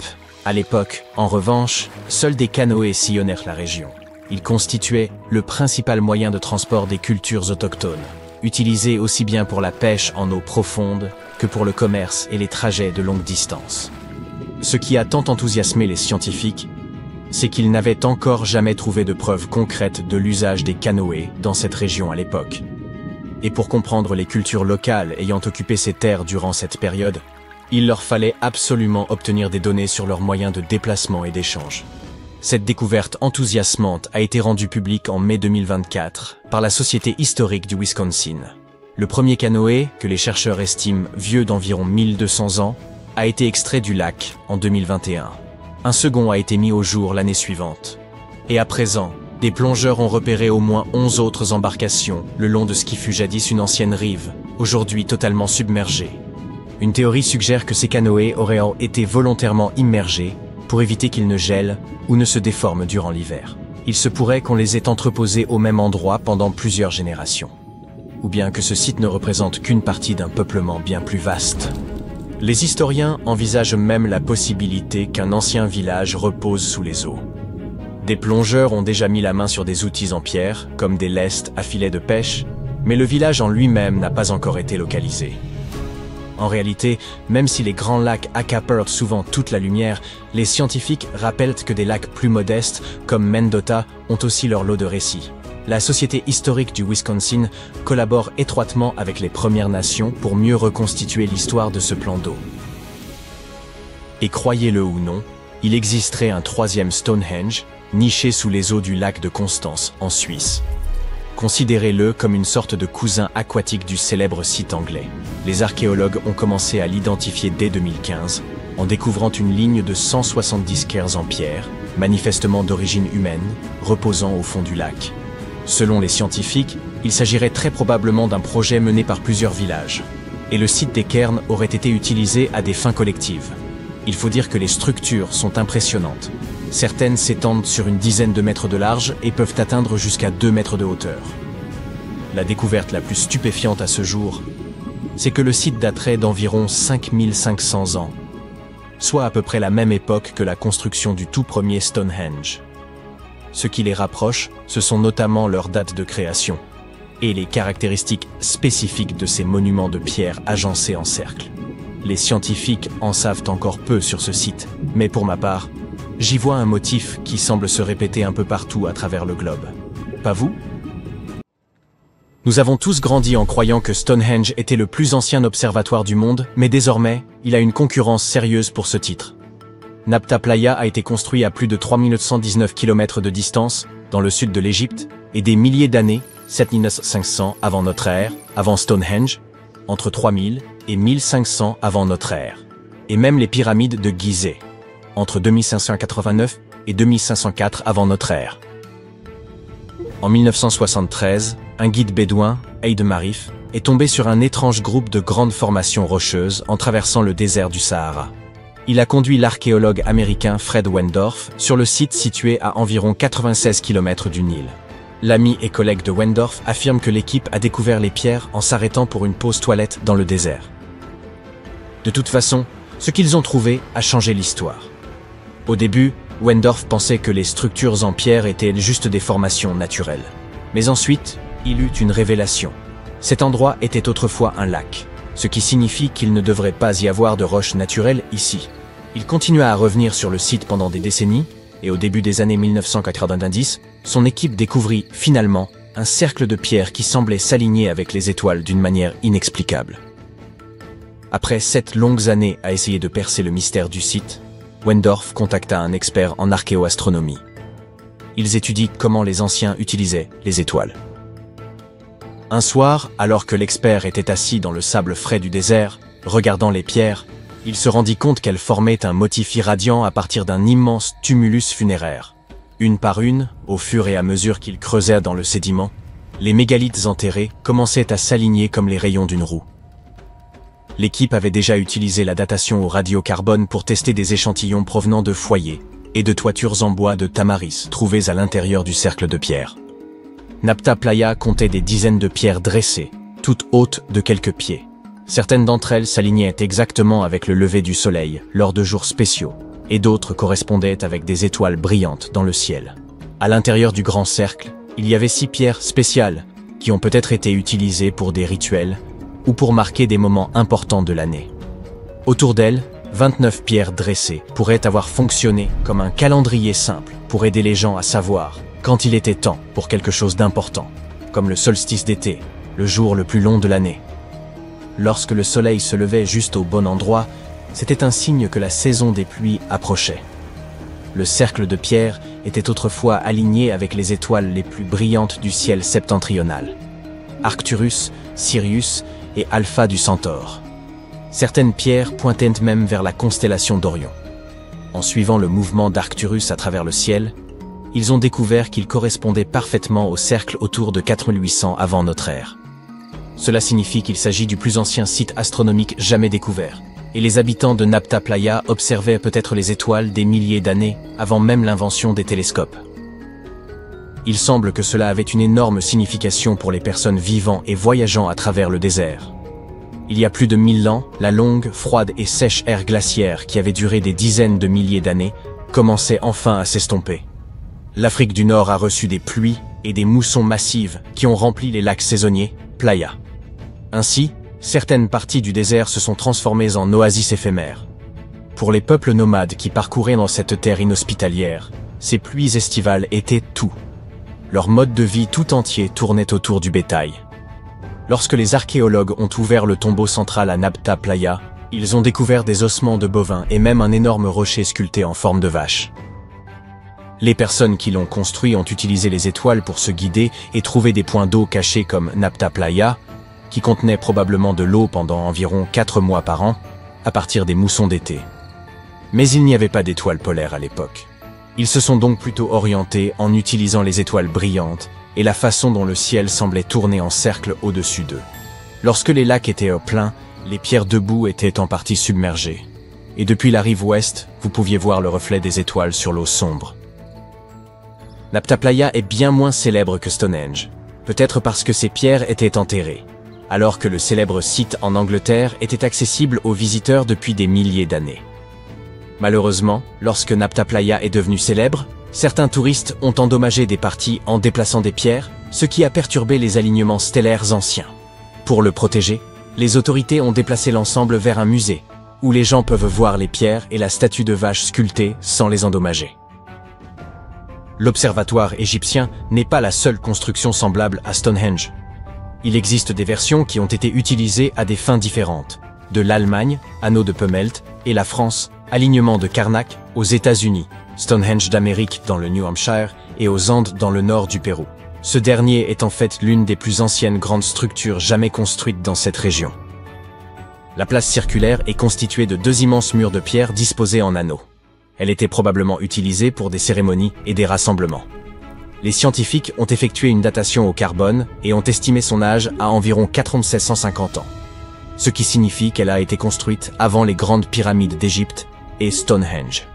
À l'époque, en revanche, seuls des canoës sillonnèrent la région. Ils constituaient le principal moyen de transport des cultures autochtones, utilisés aussi bien pour la pêche en eau profonde que pour le commerce et les trajets de longue distance. Ce qui a tant enthousiasmé les scientifiques, c'est qu'ils n'avaient encore jamais trouvé de preuves concrètes de l'usage des canoës dans cette région à l'époque. Et pour comprendre les cultures locales ayant occupé ces terres durant cette période, il leur fallait absolument obtenir des données sur leurs moyens de déplacement et d'échange. Cette découverte enthousiasmante a été rendue publique en mai 2024 par la Société historique du Wisconsin. Le premier canoë, que les chercheurs estiment vieux d'environ 1200 ans, a été extrait du lac en 2021. Un second a été mis au jour l'année suivante. Et à présent, des plongeurs ont repéré au moins 11 autres embarcations le long de ce qui fut jadis une ancienne rive, aujourd'hui totalement submergée. Une théorie suggère que ces canoës auraient été volontairement immergés pour éviter qu'ils ne gèlent ou ne se déforment durant l'hiver. Il se pourrait qu'on les ait entreposés au même endroit pendant plusieurs générations. Ou bien que ce site ne représente qu'une partie d'un peuplement bien plus vaste. Les historiens envisagent même la possibilité qu'un ancien village repose sous les eaux. Des plongeurs ont déjà mis la main sur des outils en pierre, comme des lestes à filets de pêche, mais le village en lui-même n'a pas encore été localisé. En réalité, même si les grands lacs accaparent souvent toute la lumière, les scientifiques rappellent que des lacs plus modestes, comme Mendota, ont aussi leur lot de récits. La Société historique du Wisconsin collabore étroitement avec les Premières Nations pour mieux reconstituer l'histoire de ce plan d'eau. Et croyez-le ou non, il existerait un troisième Stonehenge, niché sous les eaux du lac de Constance, en Suisse. Considérez-le comme une sorte de cousin aquatique du célèbre site anglais. Les archéologues ont commencé à l'identifier dès 2015, en découvrant une ligne de 170 cairns en pierre, manifestement d'origine humaine, reposant au fond du lac. Selon les scientifiques, il s'agirait très probablement d'un projet mené par plusieurs villages. Et le site des cairns aurait été utilisé à des fins collectives. Il faut dire que les structures sont impressionnantes. Certaines s'étendent sur une dizaine de mètres de large et peuvent atteindre jusqu'à 2 mètres de hauteur. La découverte la plus stupéfiante à ce jour, c'est que le site daterait d'environ 5500 ans, soit à peu près la même époque que la construction du tout premier Stonehenge. Ce qui les rapproche, ce sont notamment leurs dates de création et les caractéristiques spécifiques de ces monuments de pierre agencés en cercle. Les scientifiques en savent encore peu sur ce site, mais pour ma part, j'y vois un motif qui semble se répéter un peu partout à travers le globe. Pas vous? Nous avons tous grandi en croyant que Stonehenge était le plus ancien observatoire du monde, mais désormais, il a une concurrence sérieuse pour ce titre. Nabta Playa a été construit à plus de 3919 km de distance, dans le sud de l'Égypte, et des milliers d'années, 7500 avant notre ère, avant Stonehenge, entre 3000 et 1500 avant notre ère. Et même les pyramides de Gizeh, entre 2589 et 2504 avant notre ère. En 1973, un guide bédouin, Eid Marif, est tombé sur un étrange groupe de grandes formations rocheuses en traversant le désert du Sahara. Il a conduit l'archéologue américain Fred Wendorf sur le site situé à environ 96 km du Nil. L'ami et collègue de Wendorf affirme que l'équipe a découvert les pierres en s'arrêtant pour une pause toilette dans le désert. De toute façon, ce qu'ils ont trouvé a changé l'histoire. Au début, Wendorf pensait que les structures en pierre étaient juste des formations naturelles. Mais ensuite, il eut une révélation. Cet endroit était autrefois un lac, ce qui signifie qu'il ne devrait pas y avoir de roches naturelles ici. Il continua à revenir sur le site pendant des décennies, et au début des années 1990, son équipe découvrit finalement un cercle de pierres qui semblait s'aligner avec les étoiles d'une manière inexplicable. Après 7 longues années à essayer de percer le mystère du site, Wendorf contacta un expert en archéoastronomie. Ils étudient comment les anciens utilisaient les étoiles. Un soir, alors que l'expert était assis dans le sable frais du désert, regardant les pierres, il se rendit compte qu'elles formaient un motif irradiant à partir d'un immense tumulus funéraire. Une par une, au fur et à mesure qu'ils creusaient dans le sédiment, les mégalithes enterrés commençaient à s'aligner comme les rayons d'une roue. L'équipe avait déjà utilisé la datation au radiocarbone pour tester des échantillons provenant de foyers et de toitures en bois de tamaris trouvées à l'intérieur du cercle de pierre. Nabta Playa comptait des dizaines de pierres dressées, toutes hautes de quelques pieds. Certaines d'entre elles s'alignaient exactement avec le lever du soleil lors de jours spéciaux, et d'autres correspondaient avec des étoiles brillantes dans le ciel. À l'intérieur du grand cercle, il y avait 6 pierres spéciales qui ont peut-être été utilisées pour des rituels ou pour marquer des moments importants de l'année. Autour d'elles, 29 pierres dressées pourraient avoir fonctionné comme un calendrier simple pour aider les gens à savoir quand il était temps pour quelque chose d'important, comme le solstice d'été, le jour le plus long de l'année. Lorsque le soleil se levait juste au bon endroit, c'était un signe que la saison des pluies approchait. Le cercle de pierre était autrefois aligné avec les étoiles les plus brillantes du ciel septentrional: Arcturus, Sirius et Alpha du Centaure. Certaines pierres pointaient même vers la constellation d'Orion. En suivant le mouvement d'Arcturus à travers le ciel, ils ont découvert qu'il correspondait parfaitement au cercle autour de 4800 avant notre ère. Cela signifie qu'il s'agit du plus ancien site astronomique jamais découvert, et les habitants de Nabta Playa observaient peut-être les étoiles des milliers d'années avant même l'invention des télescopes. Il semble que cela avait une énorme signification pour les personnes vivant et voyageant à travers le désert. Il y a plus de 1000 ans, la longue, froide et sèche ère glaciaire qui avait duré des dizaines de milliers d'années commençait enfin à s'estomper. L'Afrique du Nord a reçu des pluies et des moussons massives qui ont rempli les lacs saisonniers, Playa. Ainsi, certaines parties du désert se sont transformées en oasis éphémères. Pour les peuples nomades qui parcouraient dans cette terre inhospitalière, ces pluies estivales étaient tout. Leur mode de vie tout entier tournait autour du bétail. Lorsque les archéologues ont ouvert le tombeau central à Nabta Playa, ils ont découvert des ossements de bovins et même un énorme rocher sculpté en forme de vache. Les personnes qui l'ont construit ont utilisé les étoiles pour se guider et trouver des points d'eau cachés comme Nabta Playa, qui contenaient probablement de l'eau pendant environ 4 mois par an, à partir des moussons d'été. Mais il n'y avait pas d'étoiles polaires à l'époque. Ils se sont donc plutôt orientés en utilisant les étoiles brillantes et la façon dont le ciel semblait tourner en cercle au-dessus d'eux. Lorsque les lacs étaient au plein, les pierres debout étaient en partie submergées. Et depuis la rive ouest, vous pouviez voir le reflet des étoiles sur l'eau sombre. Nabta Playa est bien moins célèbre que Stonehenge, peut-être parce que ces pierres étaient enterrées, alors que le célèbre site en Angleterre était accessible aux visiteurs depuis des milliers d'années. Malheureusement, lorsque Nabta Playa est devenu célèbre, certains touristes ont endommagé des parties en déplaçant des pierres, ce qui a perturbé les alignements stellaires anciens. Pour le protéger, les autorités ont déplacé l'ensemble vers un musée, où les gens peuvent voir les pierres et la statue de vache sculptée sans les endommager. L'observatoire égyptien n'est pas la seule construction semblable à Stonehenge. Il existe des versions qui ont été utilisées à des fins différentes. De l'Allemagne, anneau de Pemelt, et la France, alignement de Karnak, aux États-Unis, Stonehenge d'Amérique dans le New Hampshire et aux Andes dans le nord du Pérou. Ce dernier est en fait l'une des plus anciennes grandes structures jamais construites dans cette région. La place circulaire est constituée de 2 immenses murs de pierre disposés en anneaux. Elle était probablement utilisée pour des cérémonies et des rassemblements. Les scientifiques ont effectué une datation au carbone et ont estimé son âge à environ 4750 ans, ce qui signifie qu'elle a été construite avant les grandes pyramides d'Égypte et Stonehenge.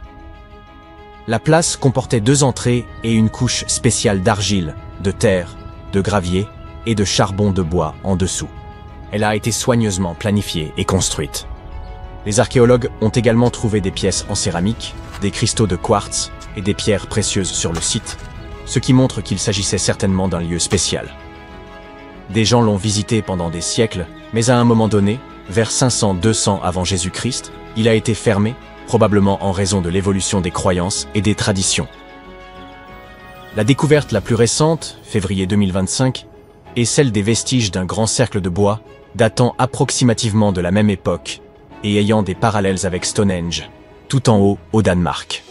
La place comportait 2 entrées et une couche spéciale d'argile, de terre, de gravier et de charbon de bois en dessous. Elle a été soigneusement planifiée et construite. Les archéologues ont également trouvé des pièces en céramique, des cristaux de quartz et des pierres précieuses sur le site, ce qui montre qu'il s'agissait certainement d'un lieu spécial. Des gens l'ont visité pendant des siècles, mais à un moment donné, vers 500-200 avant Jésus-Christ, il a été fermé, probablement en raison de l'évolution des croyances et des traditions. La découverte la plus récente, février 2025, est celle des vestiges d'un grand cercle de bois, datant approximativement de la même époque et ayant des parallèles avec Stonehenge, tout en haut au Danemark.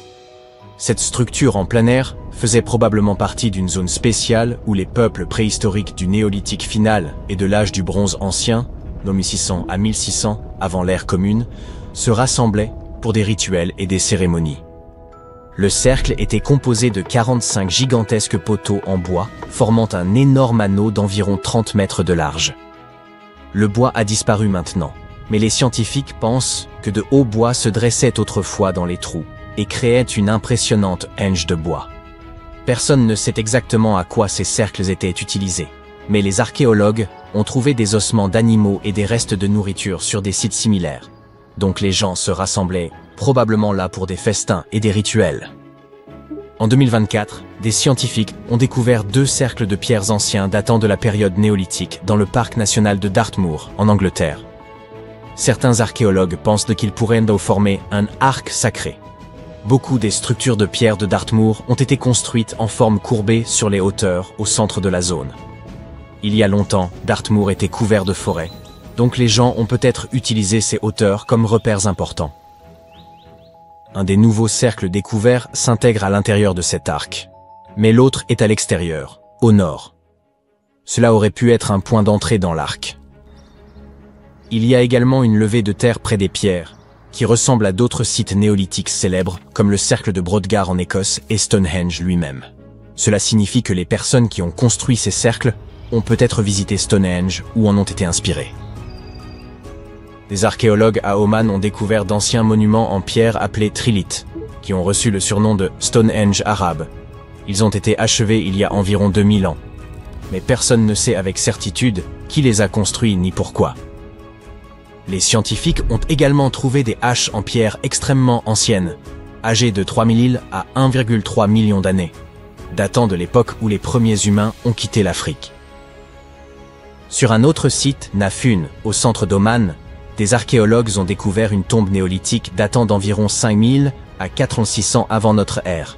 Cette structure en plein air faisait probablement partie d'une zone spéciale où les peuples préhistoriques du néolithique final et de l'âge du bronze ancien, nommé 600 à 1600 avant l'ère commune, se rassemblaient pour des rituels et des cérémonies. Le cercle était composé de 45 gigantesques poteaux en bois, formant un énorme anneau d'environ 30 mètres de large. Le bois a disparu maintenant, mais les scientifiques pensent que de hauts bois se dressaient autrefois dans les trous et créaient une impressionnante henge de bois. Personne ne sait exactement à quoi ces cercles étaient utilisés, mais les archéologues ont trouvé des ossements d'animaux et des restes de nourriture sur des sites similaires. Donc les gens se rassemblaient, probablement là pour des festins et des rituels. En 2024, des scientifiques ont découvert 2 cercles de pierres anciens datant de la période néolithique dans le parc national de Dartmoor, en Angleterre. Certains archéologues pensent qu'ils pourraient former un arc sacré. Beaucoup des structures de pierre de Dartmoor ont été construites en forme courbée sur les hauteurs au centre de la zone. Il y a longtemps, Dartmoor était couvert de forêts, donc les gens ont peut-être utilisé ces hauteurs comme repères importants. Un des nouveaux cercles découverts s'intègre à l'intérieur de cet arc, mais l'autre est à l'extérieur, au nord. Cela aurait pu être un point d'entrée dans l'arc. Il y a également une levée de terre près des pierres, qui ressemble à d'autres sites néolithiques célèbres, comme le cercle de Brodgar en Écosse et Stonehenge lui-même. Cela signifie que les personnes qui ont construit ces cercles ont peut-être visité Stonehenge ou en ont été inspirées. Des archéologues à Oman ont découvert d'anciens monuments en pierre appelés trilithes, qui ont reçu le surnom de Stonehenge arabe. Ils ont été achevés il y a environ 2000 ans. Mais personne ne sait avec certitude qui les a construits ni pourquoi. Les scientifiques ont également trouvé des haches en pierre extrêmement anciennes, âgées de 3000 à 1,3 million d'années, datant de l'époque où les premiers humains ont quitté l'Afrique. Sur un autre site, Nafun, au centre d'Oman, des archéologues ont découvert une tombe néolithique datant d'environ 5000 à 4600 avant notre ère.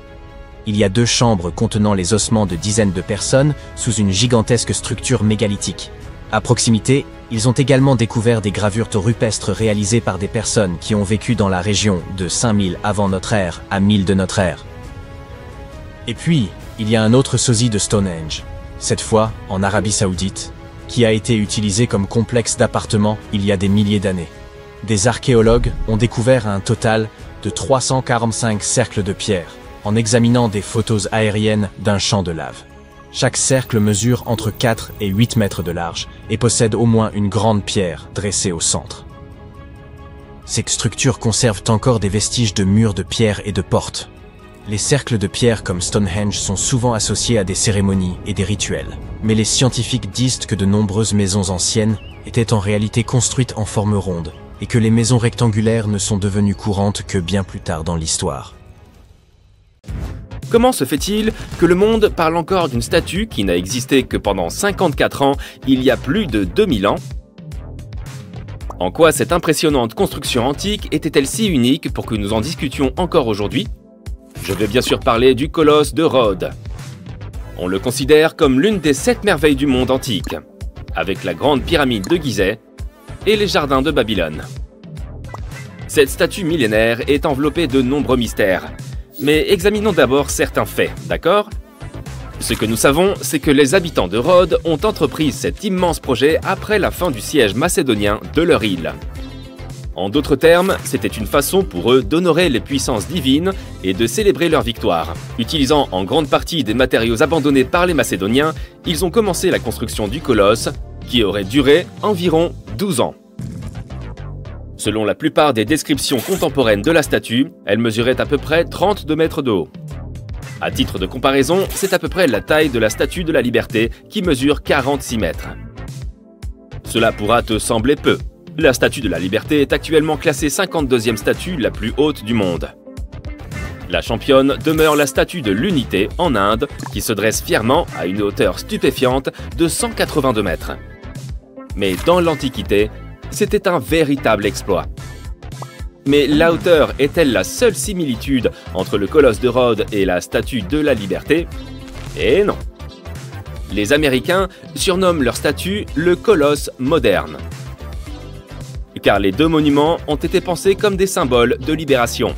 Il y a 2 chambres contenant les ossements de dizaines de personnes sous une gigantesque structure mégalithique. À proximité, ils ont également découvert des gravures rupestres réalisées par des personnes qui ont vécu dans la région de 5000 avant notre ère à 1000 de notre ère. Et puis, il y a un autre sosie de Stonehenge, cette fois en Arabie Saoudite, qui a été utilisé comme complexe d'appartements il y a des milliers d'années. Des archéologues ont découvert un total de 345 cercles de pierre, en examinant des photos aériennes d'un champ de lave. Chaque cercle mesure entre 4 et 8 mètres de large et possède au moins une grande pierre dressée au centre. Ces structures conservent encore des vestiges de murs de pierre et de portes. Les cercles de pierre comme Stonehenge sont souvent associés à des cérémonies et des rituels. Mais les scientifiques disent que de nombreuses maisons anciennes étaient en réalité construites en forme ronde et que les maisons rectangulaires ne sont devenues courantes que bien plus tard dans l'histoire. Comment se fait-il que le monde parle encore d'une statue qui n'a existé que pendant 54 ans, il y a plus de 2000 ans? En quoi cette impressionnante construction antique était-elle si unique pour que nous en discutions encore aujourd'hui? Je vais bien sûr parler du colosse de Rhodes. On le considère comme l'une des 7 merveilles du monde antique, avec la grande pyramide de Gizeh et les jardins de Babylone. Cette statue millénaire est enveloppée de nombreux mystères. Mais examinons d'abord certains faits, d'accord? Ce que nous savons, c'est que les habitants de Rhodes ont entrepris cet immense projet après la fin du siège macédonien de leur île. En d'autres termes, c'était une façon pour eux d'honorer les puissances divines et de célébrer leur victoire. Utilisant en grande partie des matériaux abandonnés par les Macédoniens, ils ont commencé la construction du colosse, qui aurait duré environ 12 ans. Selon la plupart des descriptions contemporaines de la statue, elle mesurait à peu près 32 mètres de haut. À titre de comparaison, c'est à peu près la taille de la Statue de la Liberté qui mesure 46 mètres. Cela pourra te sembler peu. La Statue de la Liberté est actuellement classée 52e statue la plus haute du monde. La championne demeure la Statue de l'Unité en Inde, qui se dresse fièrement à une hauteur stupéfiante de 182 mètres. Mais dans l'Antiquité, c'était un véritable exploit. Mais la hauteur est-elle la seule similitude entre le colosse de Rhodes et la Statue de la Liberté? Eh non. Les Américains surnomment leur statue le colosse moderne. Car les 2 monuments ont été pensés comme des symboles de libération.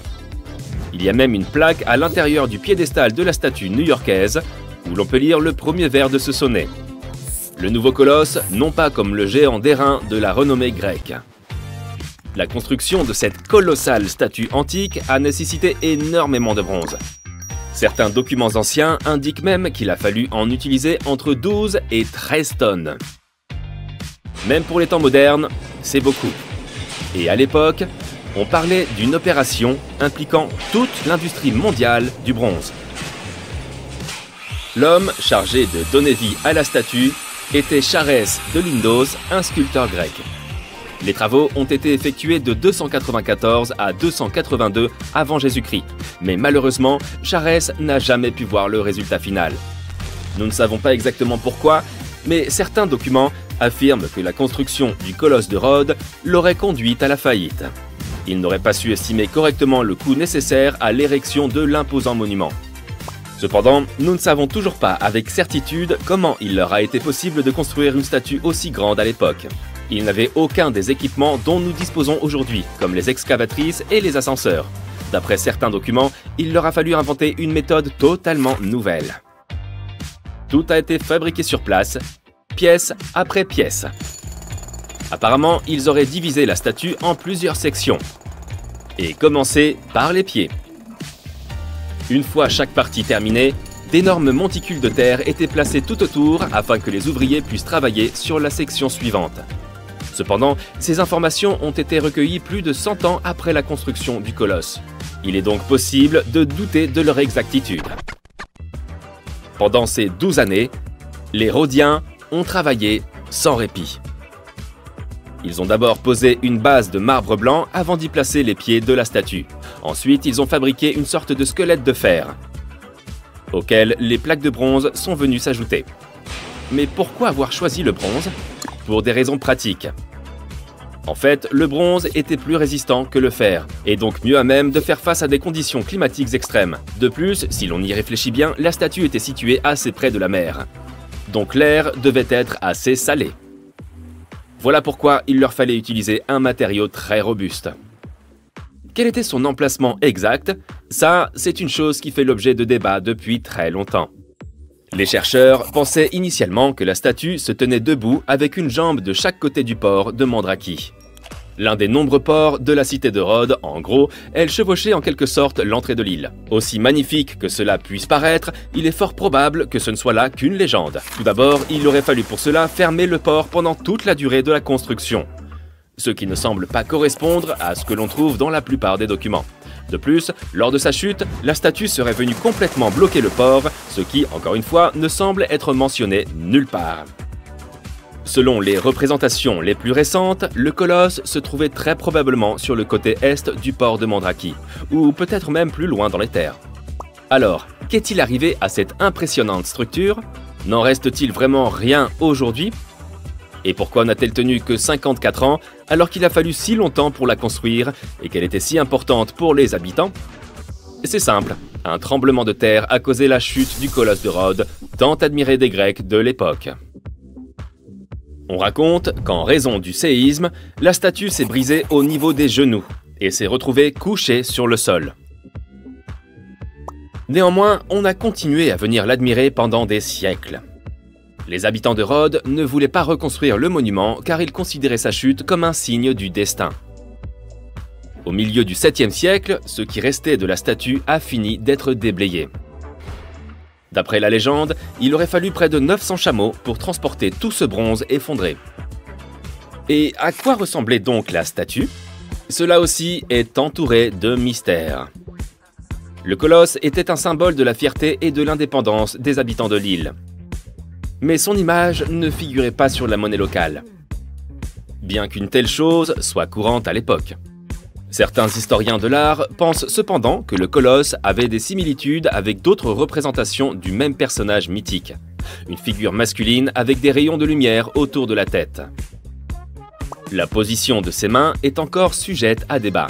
Il y a même une plaque à l'intérieur du piédestal de la statue new-yorkaise où l'on peut lire le premier vers de ce sonnet. Le nouveau colosse, non pas comme le géant d'airain de la renommée grecque. La construction de cette colossale statue antique a nécessité énormément de bronze. Certains documents anciens indiquent même qu'il a fallu en utiliser entre 12 et 13 tonnes. Même pour les temps modernes, c'est beaucoup. Et à l'époque, on parlait d'une opération impliquant toute l'industrie mondiale du bronze. L'homme chargé de donner vie à la statue était Charès de Lindos, un sculpteur grec. Les travaux ont été effectués de 294 à 282 avant Jésus-Christ, mais malheureusement, Charès n'a jamais pu voir le résultat final. Nous ne savons pas exactement pourquoi, mais certains documents affirment que la construction du colosse de Rhodes l'aurait conduite à la faillite. Il n'aurait pas su estimer correctement le coût nécessaire à l'érection de l'imposant monument. Cependant, nous ne savons toujours pas avec certitude comment il leur a été possible de construire une statue aussi grande à l'époque. Ils n'avaient aucun des équipements dont nous disposons aujourd'hui, comme les excavatrices et les ascenseurs. D'après certains documents, il leur a fallu inventer une méthode totalement nouvelle. Tout a été fabriqué sur place, pièce après pièce. Apparemment, ils auraient divisé la statue en plusieurs sections, et commencé par les pieds. Une fois chaque partie terminée, d'énormes monticules de terre étaient placés tout autour afin que les ouvriers puissent travailler sur la section suivante. Cependant, ces informations ont été recueillies plus de 100 ans après la construction du colosse. Il est donc possible de douter de leur exactitude. Pendant ces 12 années, les Rhodiens ont travaillé sans répit. Ils ont d'abord posé une base de marbre blanc avant d'y placer les pieds de la statue. Ensuite, ils ont fabriqué une sorte de squelette de fer, auquel les plaques de bronze sont venues s'ajouter. Mais pourquoi avoir choisi le bronze? Pour des raisons pratiques. En fait, le bronze était plus résistant que le fer, et donc mieux à même de faire face à des conditions climatiques extrêmes. De plus, si l'on y réfléchit bien, la statue était située assez près de la mer. Donc l'air devait être assez salé. Voilà pourquoi il leur fallait utiliser un matériau très robuste. Quel était son emplacement exact? Ça, c'est une chose qui fait l'objet de débats depuis très longtemps. Les chercheurs pensaient initialement que la statue se tenait debout avec une jambe de chaque côté du port de Mandraki. L'un des nombreux ports de la cité de Rhodes, en gros, elle chevauchait en quelque sorte l'entrée de l'île. Aussi magnifique que cela puisse paraître, il est fort probable que ce ne soit là qu'une légende. Tout d'abord, il aurait fallu pour cela fermer le port pendant toute la durée de la construction, ce qui ne semble pas correspondre à ce que l'on trouve dans la plupart des documents. De plus, lors de sa chute, la statue serait venue complètement bloquer le port, ce qui, encore une fois, ne semble être mentionné nulle part. Selon les représentations les plus récentes, le colosse se trouvait très probablement sur le côté est du port de Mandraki, ou peut-être même plus loin dans les terres. Alors, qu'est-il arrivé à cette impressionnante structure? N'en reste-t-il vraiment rien aujourd'hui? Et pourquoi n'a-t-elle tenu que 54 ans alors qu'il a fallu si longtemps pour la construire et qu'elle était si importante pour les habitants? C'est simple, un tremblement de terre a causé la chute du colosse de Rhodes, tant admiré des Grecs de l'époque. On raconte qu'en raison du séisme, la statue s'est brisée au niveau des genoux et s'est retrouvée couchée sur le sol. Néanmoins, on a continué à venir l'admirer pendant des siècles. Les habitants de Rhodes ne voulaient pas reconstruire le monument car ils considéraient sa chute comme un signe du destin. Au milieu du 7e siècle, ce qui restait de la statue a fini d'être déblayé. D'après la légende, il aurait fallu près de 900 chameaux pour transporter tout ce bronze effondré. Et à quoi ressemblait donc la statue? Cela aussi est entouré de mystères. Le colosse était un symbole de la fierté et de l'indépendance des habitants de l'île. Mais son image ne figurait pas sur la monnaie locale, bien qu'une telle chose soit courante à l'époque. Certains historiens de l'art pensent cependant que le colosse avait des similitudes avec d'autres représentations du même personnage mythique, une figure masculine avec des rayons de lumière autour de la tête. La position de ses mains est encore sujette à débat.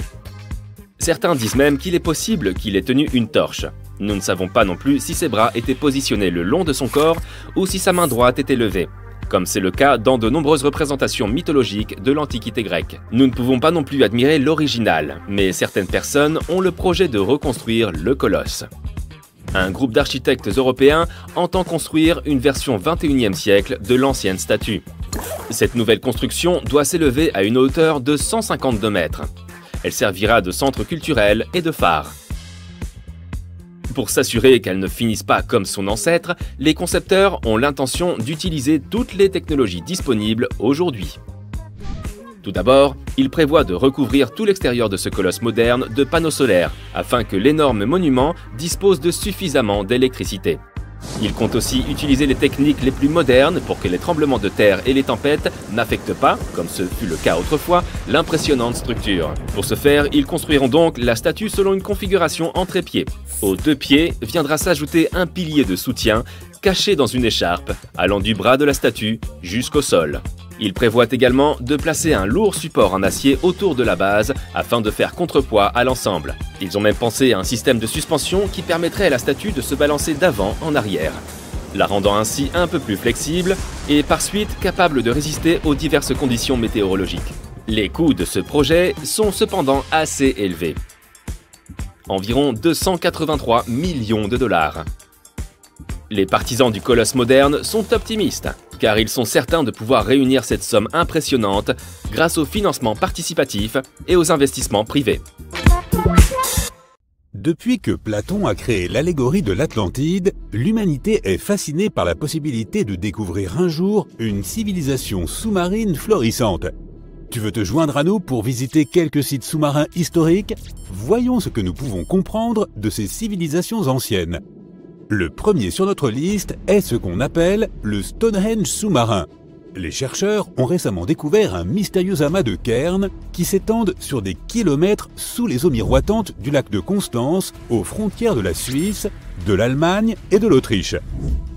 Certains disent même qu'il est possible qu'il ait tenu une torche. Nous ne savons pas non plus si ses bras étaient positionnés le long de son corps ou si sa main droite était levée, comme c'est le cas dans de nombreuses représentations mythologiques de l'Antiquité grecque. Nous ne pouvons pas non plus admirer l'original, mais certaines personnes ont le projet de reconstruire le colosse. Un groupe d'architectes européens entend construire une version 21e siècle de l'ancienne statue. Cette nouvelle construction doit s'élever à une hauteur de 152 mètres. Elle servira de centre culturel et de phare. Pour s'assurer qu'elle ne finisse pas comme son ancêtre, les concepteurs ont l'intention d'utiliser toutes les technologies disponibles aujourd'hui. Tout d'abord, ils prévoient de recouvrir tout l'extérieur de ce colosse moderne de panneaux solaires, afin que l'énorme monument dispose de suffisamment d'électricité. Il compte aussi utiliser les techniques les plus modernes pour que les tremblements de terre et les tempêtes n'affectent pas, comme ce fut le cas autrefois, l'impressionnante structure. Pour ce faire, ils construiront donc la statue selon une configuration en trépied. Aux 2 pieds viendra s'ajouter un pilier de soutien caché dans une écharpe, allant du bras de la statue jusqu'au sol. Il prévoit également de placer un lourd support en acier autour de la base afin de faire contrepoids à l'ensemble. Ils ont même pensé à un système de suspension qui permettrait à la statue de se balancer d'avant en arrière, la rendant ainsi un peu plus flexible et par suite capable de résister aux diverses conditions météorologiques. Les coûts de ce projet sont cependant assez élevés. Environ 283 millions de dollars. Les partisans du colosse moderne sont optimistes, car ils sont certains de pouvoir réunir cette somme impressionnante grâce au financement participatif et aux investissements privés. Depuis que Platon a créé l'allégorie de l'Atlantide, l'humanité est fascinée par la possibilité de découvrir un jour une civilisation sous-marine florissante. Tu veux te joindre à nous pour visiter quelques sites sous-marins historiques? Voyons ce que nous pouvons comprendre de ces civilisations anciennes. Le premier sur notre liste est ce qu'on appelle le Stonehenge sous-marin. Les chercheurs ont récemment découvert un mystérieux amas de cairns qui s'étendent sur des kilomètres sous les eaux miroitantes du lac de Constance, aux frontières de la Suisse, de l'Allemagne et de l'Autriche.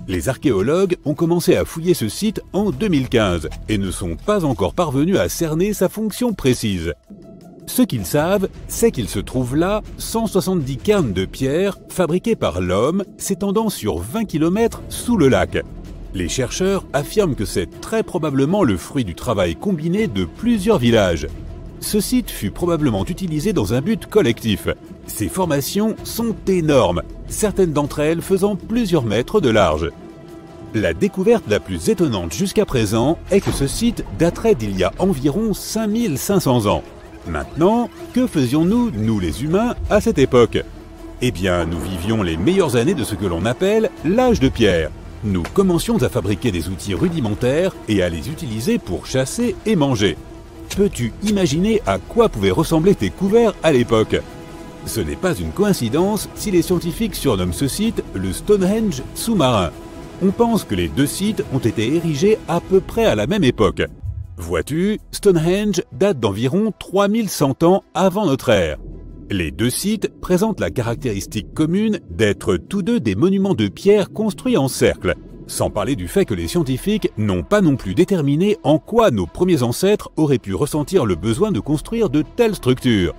Les archéologues ont commencé à fouiller ce site en 2015 et ne sont pas encore parvenus à cerner sa fonction précise. Ce qu'ils savent, c'est qu'il se trouve là 170 cairns de pierre fabriqués par l'homme s'étendant sur 20 km sous le lac. Les chercheurs affirment que c'est très probablement le fruit du travail combiné de plusieurs villages. Ce site fut probablement utilisé dans un but collectif. Ces formations sont énormes, certaines d'entre elles faisant plusieurs mètres de large. La découverte la plus étonnante jusqu'à présent est que ce site daterait d'il y a environ 5500 ans. Maintenant, que faisions-nous, nous les humains, à cette époque? Eh bien, nous vivions les meilleures années de ce que l'on appelle l'âge de pierre. Nous commencions à fabriquer des outils rudimentaires et à les utiliser pour chasser et manger. Peux-tu imaginer à quoi pouvaient ressembler tes couverts à l'époque? Ce n'est pas une coïncidence si les scientifiques surnomment ce site le Stonehenge sous-marin. On pense que les 2 sites ont été érigés à peu près à la même époque. Vois-tu, Stonehenge date d'environ 3100 ans avant notre ère. Les 2 sites présentent la caractéristique commune d'être tous 2 des monuments de pierre construits en cercle, sans parler du fait que les scientifiques n'ont pas non plus déterminé en quoi nos premiers ancêtres auraient pu ressentir le besoin de construire de telles structures.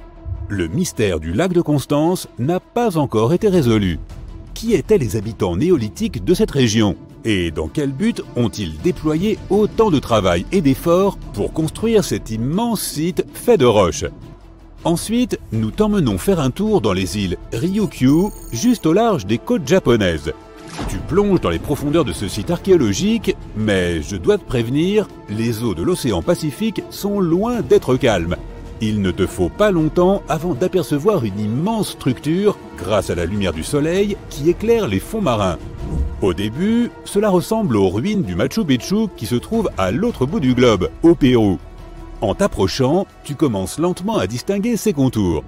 Le mystère du lac de Constance n'a pas encore été résolu. Qui étaient les habitants néolithiques de cette région? Et dans quel but ont-ils déployé autant de travail et d'efforts pour construire cet immense site fait de roches? Ensuite, nous t'emmenons faire un tour dans les îles Ryukyu, juste au large des côtes japonaises. Tu plonges dans les profondeurs de ce site archéologique, mais je dois te prévenir, les eaux de l'océan Pacifique sont loin d'être calmes. Il ne te faut pas longtemps avant d'apercevoir une immense structure grâce à la lumière du soleil qui éclaire les fonds marins. Au début, cela ressemble aux ruines du Machu Picchu qui se trouve à l'autre bout du globe, au Pérou. En t'approchant, tu commences lentement à distinguer ses contours.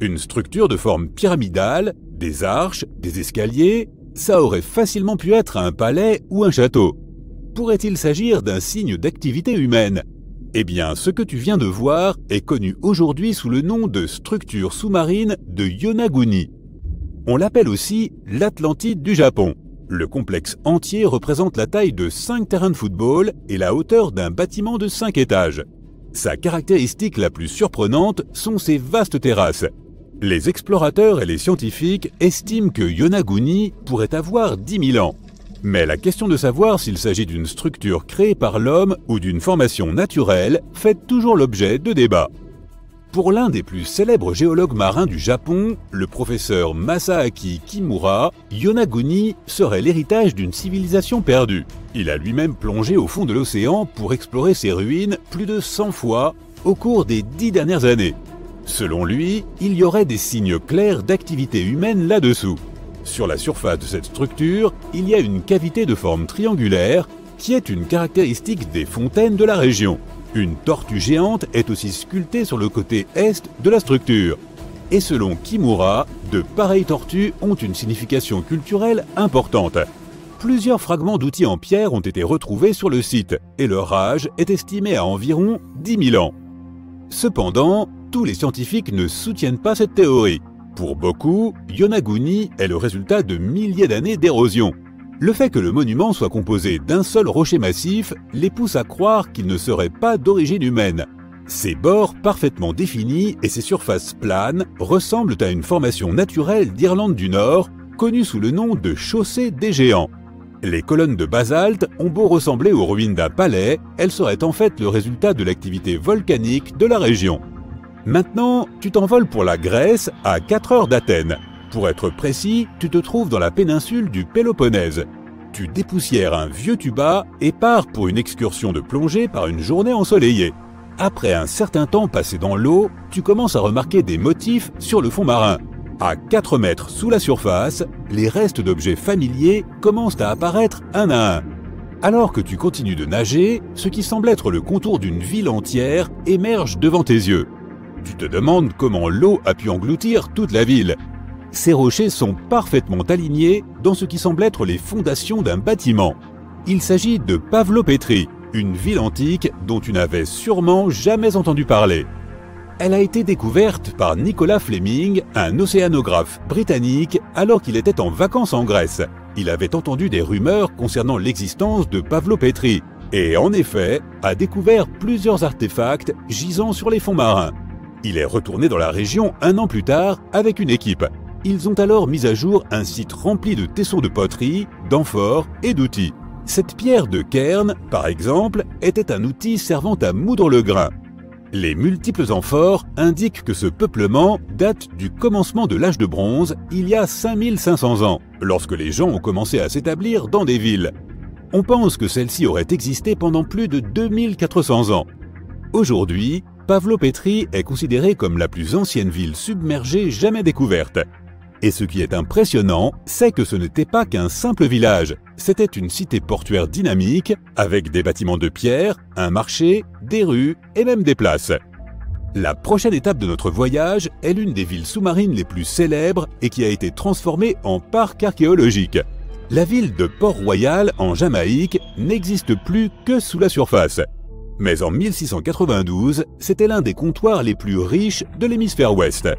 Une structure de forme pyramidale, des arches, des escaliers, ça aurait facilement pu être un palais ou un château. Pourrait-il s'agir d'un signe d'activité humaine? Eh bien, ce que tu viens de voir est connu aujourd'hui sous le nom de structure sous-marine de Yonaguni. On l'appelle aussi l'Atlantide du Japon. Le complexe entier représente la taille de 5 terrains de football et la hauteur d'un bâtiment de 5 étages. Sa caractéristique la plus surprenante sont ses vastes terrasses. Les explorateurs et les scientifiques estiment que Yonaguni pourrait avoir 10 000 ans. Mais la question de savoir s'il s'agit d'une structure créée par l'homme ou d'une formation naturelle fait toujours l'objet de débats. Pour l'un des plus célèbres géologues marins du Japon, le professeur Masaaki Kimura, Yonaguni serait l'héritage d'une civilisation perdue. Il a lui-même plongé au fond de l'océan pour explorer ses ruines plus de 100 fois au cours des 10 dernières années. Selon lui, il y aurait des signes clairs d'activité humaine là-dessous. Sur la surface de cette structure, il y a une cavité de forme triangulaire qui est une caractéristique des fontaines de la région. Une tortue géante est aussi sculptée sur le côté est de la structure. Et selon Kimura, de pareilles tortues ont une signification culturelle importante. Plusieurs fragments d'outils en pierre ont été retrouvés sur le site et leur âge est estimé à environ 10 000 ans. Cependant, tous les scientifiques ne soutiennent pas cette théorie. Pour beaucoup, Yonaguni est le résultat de milliers d'années d'érosion. Le fait que le monument soit composé d'un seul rocher massif les pousse à croire qu'il ne serait pas d'origine humaine. Ses bords parfaitement définis et ses surfaces planes ressemblent à une formation naturelle d'Irlande du Nord, connue sous le nom de chaussée des géants. Les colonnes de basalte ont beau ressembler aux ruines d'un palais, elles seraient en fait le résultat de l'activité volcanique de la région. Maintenant, tu t'envoles pour la Grèce à 4 heures d'Athènes. Pour être précis, tu te trouves dans la péninsule du Péloponnèse. Tu dépoussières un vieux tuba et pars pour une excursion de plongée par une journée ensoleillée. Après un certain temps passé dans l'eau, tu commences à remarquer des motifs sur le fond marin. À 4 mètres sous la surface, les restes d'objets familiers commencent à apparaître un à un. Alors que tu continues de nager, ce qui semble être le contour d'une ville entière émerge devant tes yeux. Tu te demandes comment l'eau a pu engloutir toute la ville. Ces rochers sont parfaitement alignés dans ce qui semble être les fondations d'un bâtiment. Il s'agit de Pavlopétrie, une ville antique dont tu n'avais sûrement jamais entendu parler. Elle a été découverte par Nicolas Fleming, un océanographe britannique, alors qu'il était en vacances en Grèce. Il avait entendu des rumeurs concernant l'existence de Pavlopétrie et, en effet, a découvert plusieurs artefacts gisant sur les fonds marins. Il est retourné dans la région un an plus tard avec une équipe. Ils ont alors mis à jour un site rempli de tessons de poterie, d'amphores et d'outils. Cette pierre de cairn, par exemple, était un outil servant à moudre le grain. Les multiples amphores indiquent que ce peuplement date du commencement de l'âge de bronze, il y a 5500 ans, lorsque les gens ont commencé à s'établir dans des villes. On pense que celle-ci aurait existé pendant plus de 2400 ans. Aujourd'hui, Pavlopétrie est considérée comme la plus ancienne ville submergée jamais découverte. Et ce qui est impressionnant, c'est que ce n'était pas qu'un simple village, c'était une cité portuaire dynamique, avec des bâtiments de pierre, un marché, des rues et même des places. La prochaine étape de notre voyage est l'une des villes sous-marines les plus célèbres et qui a été transformée en parc archéologique. La ville de Port-Royal, en Jamaïque, n'existe plus que sous la surface. Mais en 1692, c'était l'un des comptoirs les plus riches de l'hémisphère ouest.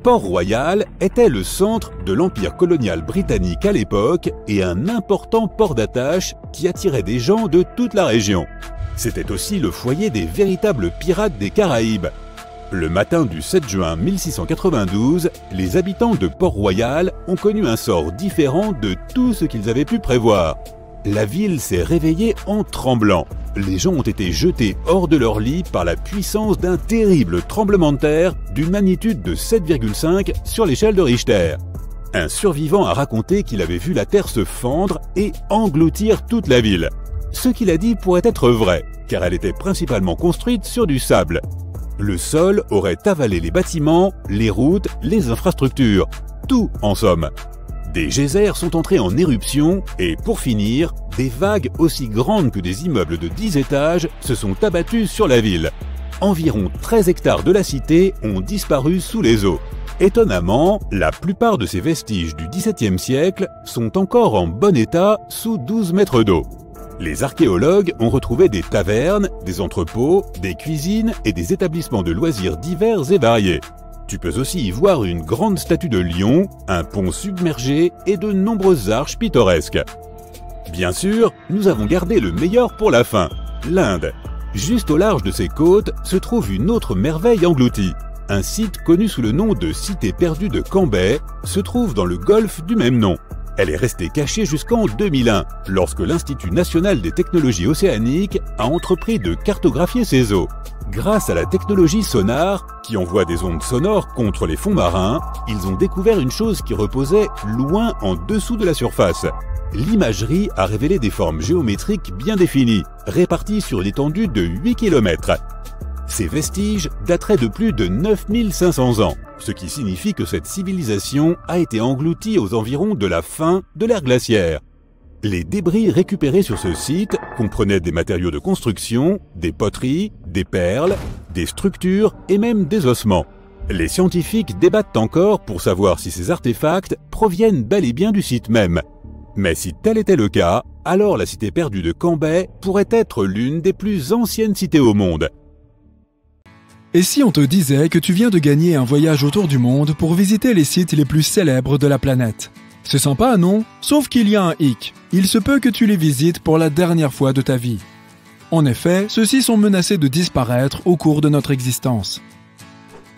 Port-Royal était le centre de l'empire colonial britannique à l'époque et un important port d'attache qui attirait des gens de toute la région. C'était aussi le foyer des véritables pirates des Caraïbes. Le matin du 7 juin 1692, les habitants de Port-Royal ont connu un sort différent de tout ce qu'ils avaient pu prévoir. La ville s'est réveillée en tremblant. Les gens ont été jetés hors de leur lit par la puissance d'un terrible tremblement de terre d'une magnitude de 7,5 sur l'échelle de Richter. Un survivant a raconté qu'il avait vu la terre se fendre et engloutir toute la ville. Ce qu'il a dit pourrait être vrai, car elle était principalement construite sur du sable. Le sol aurait avalé les bâtiments, les routes, les infrastructures, tout en somme. Des geysers sont entrés en éruption et, pour finir, des vagues aussi grandes que des immeubles de 10 étages se sont abattues sur la ville. Environ 13 hectares de la cité ont disparu sous les eaux. Étonnamment, la plupart de ces vestiges du XVIIe siècle sont encore en bon état sous 12 mètres d'eau. Les archéologues ont retrouvé des tavernes, des entrepôts, des cuisines et des établissements de loisirs divers et variés. Tu peux aussi y voir une grande statue de lion, un pont submergé et de nombreuses arches pittoresques. Bien sûr, nous avons gardé le meilleur pour la fin, l'Inde. Juste au large de ses côtes se trouve une autre merveille engloutie. Un site connu sous le nom de Cité perdue de Cambay se trouve dans le golfe du même nom. Elle est restée cachée jusqu'en 2001, lorsque l'Institut national des technologies océaniques a entrepris de cartographier ses eaux. Grâce à la technologie sonar, qui envoie des ondes sonores contre les fonds marins, ils ont découvert une chose qui reposait loin en dessous de la surface. L'imagerie a révélé des formes géométriques bien définies, réparties sur une étendue de 8 km. Ces vestiges dateraient de plus de 9500 ans, ce qui signifie que cette civilisation a été engloutie aux environs de la fin de l'ère glaciaire. Les débris récupérés sur ce site comprenaient des matériaux de construction, des poteries, des perles, des structures et même des ossements. Les scientifiques débattent encore pour savoir si ces artefacts proviennent bel et bien du site même. Mais si tel était le cas, alors la cité perdue de Cambay pourrait être l'une des plus anciennes cités au monde. Et si on te disait que tu viens de gagner un voyage autour du monde pour visiter les sites les plus célèbres de la planète? C'est sympa, non? Sauf qu'il y a un hic. Il se peut que tu les visites pour la dernière fois de ta vie. En effet, ceux-ci sont menacés de disparaître au cours de notre existence.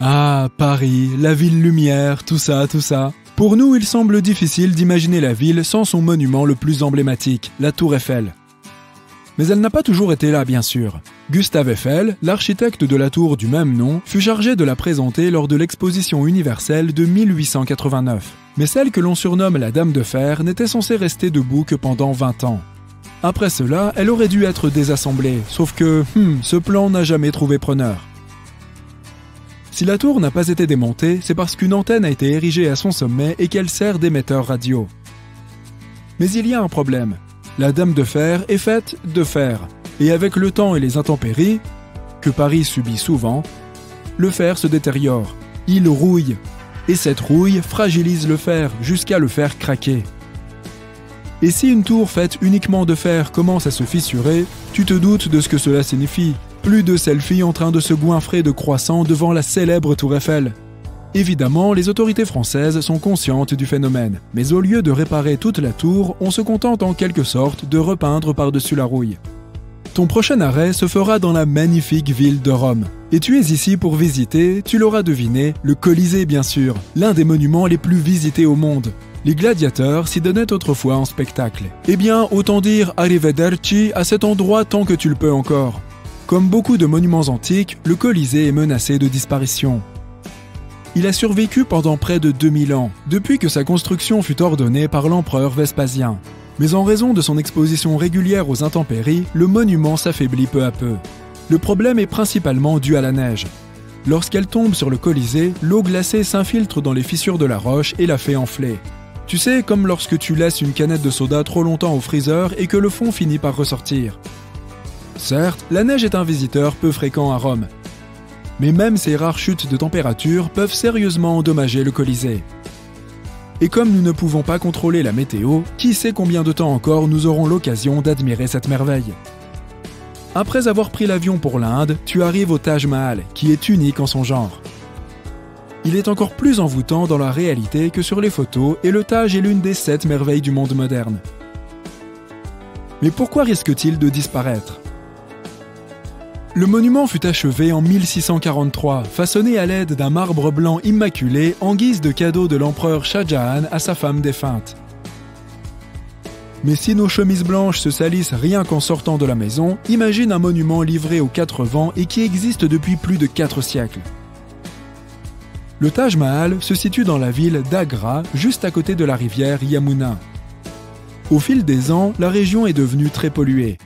Ah, Paris, la ville lumière, tout ça. Pour nous, il semble difficile d'imaginer la ville sans son monument le plus emblématique, la Tour Eiffel. Mais elle n'a pas toujours été là, bien sûr. Gustave Eiffel, l'architecte de la tour du même nom, fut chargé de la présenter lors de l'exposition universelle de 1889. Mais celle que l'on surnomme la Dame de Fer n'était censée rester debout que pendant 20 ans. Après cela, elle aurait dû être désassemblée, sauf que, ce plan n'a jamais trouvé preneur. Si la tour n'a pas été démontée, c'est parce qu'une antenne a été érigée à son sommet et qu'elle sert d'émetteur radio. Mais il y a un problème. La Dame de Fer est faite de fer, et avec le temps et les intempéries, que Paris subit souvent, le fer se détériore, il rouille, et cette rouille fragilise le fer jusqu'à le faire craquer. Et si une tour faite uniquement de fer commence à se fissurer, tu te doutes de ce que cela signifie. Plus de selfies en train de se goinfrer de croissants devant la célèbre Tour Eiffel. Évidemment, les autorités françaises sont conscientes du phénomène, mais au lieu de réparer toute la tour, on se contente en quelque sorte de repeindre par-dessus la rouille. Ton prochain arrêt se fera dans la magnifique ville de Rome. Et tu es ici pour visiter, tu l'auras deviné, le Colisée bien sûr, l'un des monuments les plus visités au monde. Les gladiateurs s'y donnaient autrefois en spectacle. Eh bien, autant dire arrivederci à cet endroit tant que tu le peux encore. Comme beaucoup de monuments antiques, le Colisée est menacé de disparition. Il a survécu pendant près de 2000 ans, depuis que sa construction fut ordonnée par l'empereur Vespasien. Mais en raison de son exposition régulière aux intempéries, le monument s'affaiblit peu à peu. Le problème est principalement dû à la neige. Lorsqu'elle tombe sur le Colisée, l'eau glacée s'infiltre dans les fissures de la roche et la fait enfler. Tu sais, comme lorsque tu laisses une canette de soda trop longtemps au freezer et que le fond finit par ressortir. Certes, la neige est un visiteur peu fréquent à Rome. Mais même ces rares chutes de température peuvent sérieusement endommager le Colisée. Et comme nous ne pouvons pas contrôler la météo, qui sait combien de temps encore nous aurons l'occasion d'admirer cette merveille. Après avoir pris l'avion pour l'Inde, tu arrives au Taj Mahal, qui est unique en son genre. Il est encore plus envoûtant dans la réalité que sur les photos et le Taj est l'une des 7 merveilles du monde moderne. Mais pourquoi risque-t-il de disparaître ? Le monument fut achevé en 1643, façonné à l'aide d'un marbre blanc immaculé en guise de cadeau de l'empereur Shah Jahan à sa femme défunte. Mais si nos chemises blanches se salissent rien qu'en sortant de la maison, imagine un monument livré aux 4 vents et qui existe depuis plus de 4 siècles. Le Taj Mahal se situe dans la ville d'Agra, juste à côté de la rivière Yamuna. Au fil des ans, la région est devenue très polluée.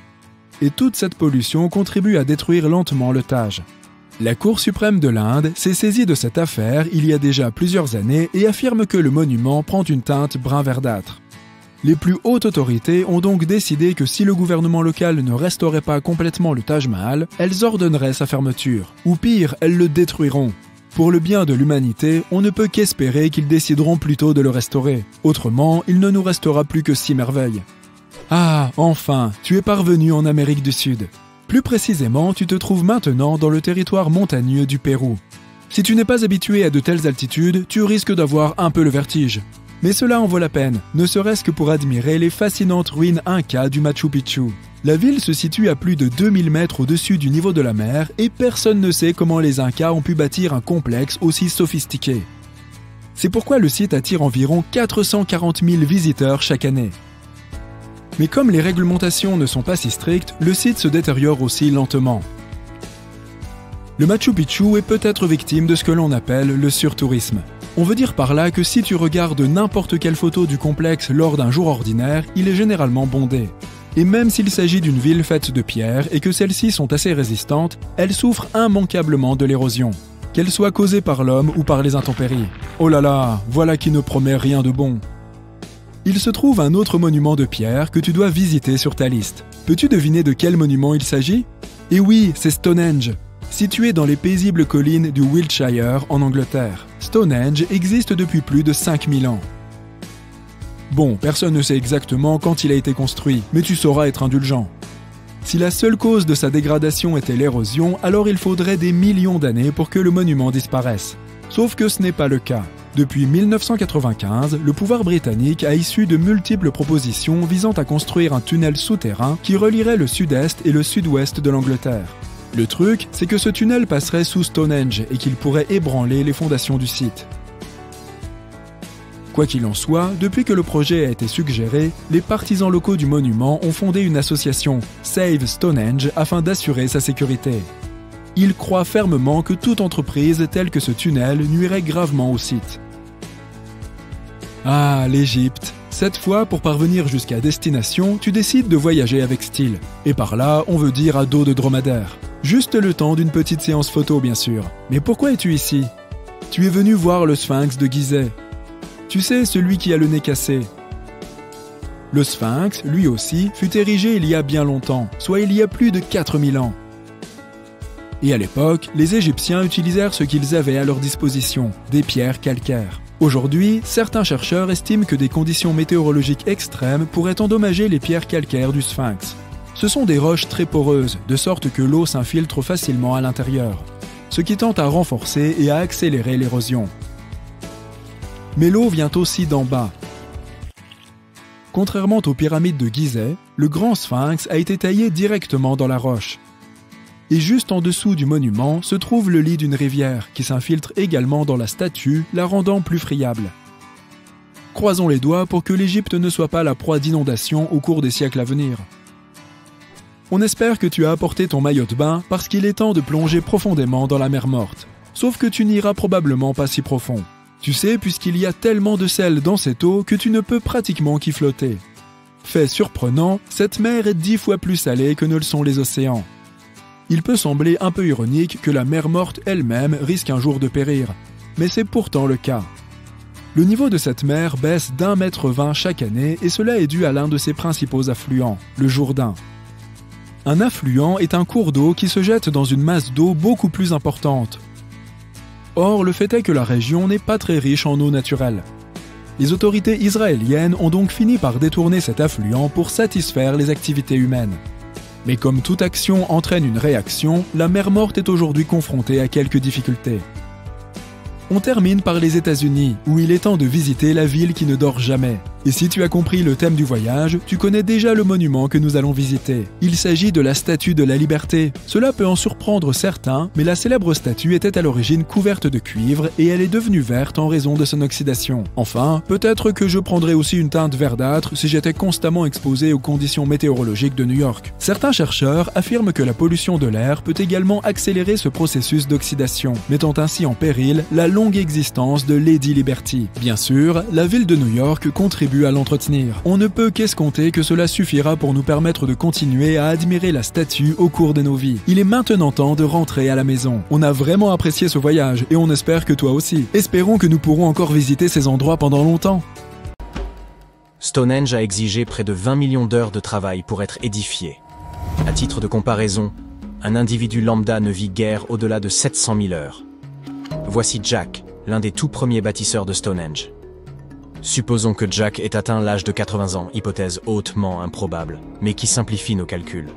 Et toute cette pollution contribue à détruire lentement le Taj. La Cour suprême de l'Inde s'est saisie de cette affaire il y a déjà plusieurs années et affirme que le monument prend une teinte brun verdâtre. Les plus hautes autorités ont donc décidé que si le gouvernement local ne restaurait pas complètement le Taj Mahal, elles ordonneraient sa fermeture. Ou pire, elles le détruiront. Pour le bien de l'humanité, on ne peut qu'espérer qu'ils décideront plutôt de le restaurer. Autrement, il ne nous restera plus que 6 merveilles. Ah, enfin, tu es parvenu en Amérique du Sud. Plus précisément, tu te trouves maintenant dans le territoire montagneux du Pérou. Si tu n'es pas habitué à de telles altitudes, tu risques d'avoir un peu le vertige. Mais cela en vaut la peine, ne serait-ce que pour admirer les fascinantes ruines Incas du Machu Picchu. La ville se situe à plus de 2000 mètres au-dessus du niveau de la mer et personne ne sait comment les Incas ont pu bâtir un complexe aussi sophistiqué. C'est pourquoi le site attire environ 440 000 visiteurs chaque année. Mais comme les réglementations ne sont pas si strictes, le site se détériore aussi lentement. Le Machu Picchu est peut-être victime de ce que l'on appelle le surtourisme. On veut dire par là que si tu regardes n'importe quelle photo du complexe lors d'un jour ordinaire, il est généralement bondé. Et même s'il s'agit d'une ville faite de pierre et que celles-ci sont assez résistantes, elles souffrent immanquablement de l'érosion, qu'elle soit causée par l'homme ou par les intempéries. Oh là là, voilà qui ne promet rien de bon. Il se trouve un autre monument de pierre que tu dois visiter sur ta liste. Peux-tu deviner de quel monument il s'agit ? Eh oui, c'est Stonehenge, situé dans les paisibles collines du Wiltshire en Angleterre. Stonehenge existe depuis plus de 5000 ans. Bon, personne ne sait exactement quand il a été construit, mais tu sauras être indulgent. Si la seule cause de sa dégradation était l'érosion, alors il faudrait des millions d'années pour que le monument disparaisse. Sauf que ce n'est pas le cas. Depuis 1995, le pouvoir britannique a issu de multiples propositions visant à construire un tunnel souterrain qui relierait le sud-est et le sud-ouest de l'Angleterre. Le truc, c'est que ce tunnel passerait sous Stonehenge et qu'il pourrait ébranler les fondations du site. Quoi qu'il en soit, depuis que le projet a été suggéré, les partisans locaux du monument ont fondé une association, Save Stonehenge, afin d'assurer sa sécurité. Ils croient fermement que toute entreprise telle que ce tunnel nuirait gravement au site. Ah, l'Égypte. Cette fois, pour parvenir jusqu'à destination, tu décides de voyager avec style. Et par là, on veut dire à dos de dromadaire. Juste le temps d'une petite séance photo, bien sûr. Mais pourquoi es-tu ici? Tu es venu voir le Sphinx de Gizeh. Tu sais, celui qui a le nez cassé. Le Sphinx, lui aussi, fut érigé il y a bien longtemps, soit il y a plus de 4000 ans. Et à l'époque, les Égyptiens utilisèrent ce qu'ils avaient à leur disposition, des pierres calcaires. Aujourd'hui, certains chercheurs estiment que des conditions météorologiques extrêmes pourraient endommager les pierres calcaires du Sphinx. Ce sont des roches très poreuses, de sorte que l'eau s'infiltre facilement à l'intérieur, ce qui tend à renforcer et à accélérer l'érosion. Mais l'eau vient aussi d'en bas. Contrairement aux pyramides de Gizeh, le grand Sphinx a été taillé directement dans la roche. Et juste en dessous du monument se trouve le lit d'une rivière qui s'infiltre également dans la statue, la rendant plus friable. Croisons les doigts pour que l'Égypte ne soit pas la proie d'inondations au cours des siècles à venir. On espère que tu as apporté ton maillot de bain parce qu'il est temps de plonger profondément dans la mer morte. Sauf que tu n'iras probablement pas si profond. Tu sais, puisqu'il y a tellement de sel dans cette eau que tu ne peux pratiquement qu'y flotter. Fait surprenant, cette mer est 10 fois plus salée que ne le sont les océans. Il peut sembler un peu ironique que la mer morte elle-même risque un jour de périr, mais c'est pourtant le cas. Le niveau de cette mer baisse d'1,20 m chaque année et cela est dû à l'un de ses principaux affluents, le Jourdain. Un affluent est un cours d'eau qui se jette dans une masse d'eau beaucoup plus importante. Or, le fait est que la région n'est pas très riche en eau naturelle. Les autorités israéliennes ont donc fini par détourner cet affluent pour satisfaire les activités humaines. Mais comme toute action entraîne une réaction, la mer morte est aujourd'hui confrontée à quelques difficultés. On termine par les États-Unis, où il est temps de visiter la ville qui ne dort jamais. Et si tu as compris le thème du voyage, tu connais déjà le monument que nous allons visiter. Il s'agit de la Statue de la Liberté. Cela peut en surprendre certains, mais la célèbre statue était à l'origine couverte de cuivre et elle est devenue verte en raison de son oxydation. Enfin, peut-être que je prendrais aussi une teinte verdâtre si j'étais constamment exposé aux conditions météorologiques de New York. Certains chercheurs affirment que la pollution de l'air peut également accélérer ce processus d'oxydation, mettant ainsi en péril la longue existence de Lady Liberty. Bien sûr, la ville de New York contribue à l'entretenir. On ne peut qu'escompter que cela suffira pour nous permettre de continuer à admirer la statue au cours de nos vies. Il est maintenant temps de rentrer à la maison. On a vraiment apprécié ce voyage et on espère que toi aussi. Espérons que nous pourrons encore visiter ces endroits pendant longtemps. Stonehenge a exigé près de 20 millions d'heures de travail pour être édifié. À titre de comparaison, un individu lambda ne vit guère au-delà de 700 000 heures. Voici Jack, l'un des tout premiers bâtisseurs de Stonehenge. Supposons que Jack ait atteint l'âge de 80 ans, hypothèse hautement improbable, mais qui simplifie nos calculs.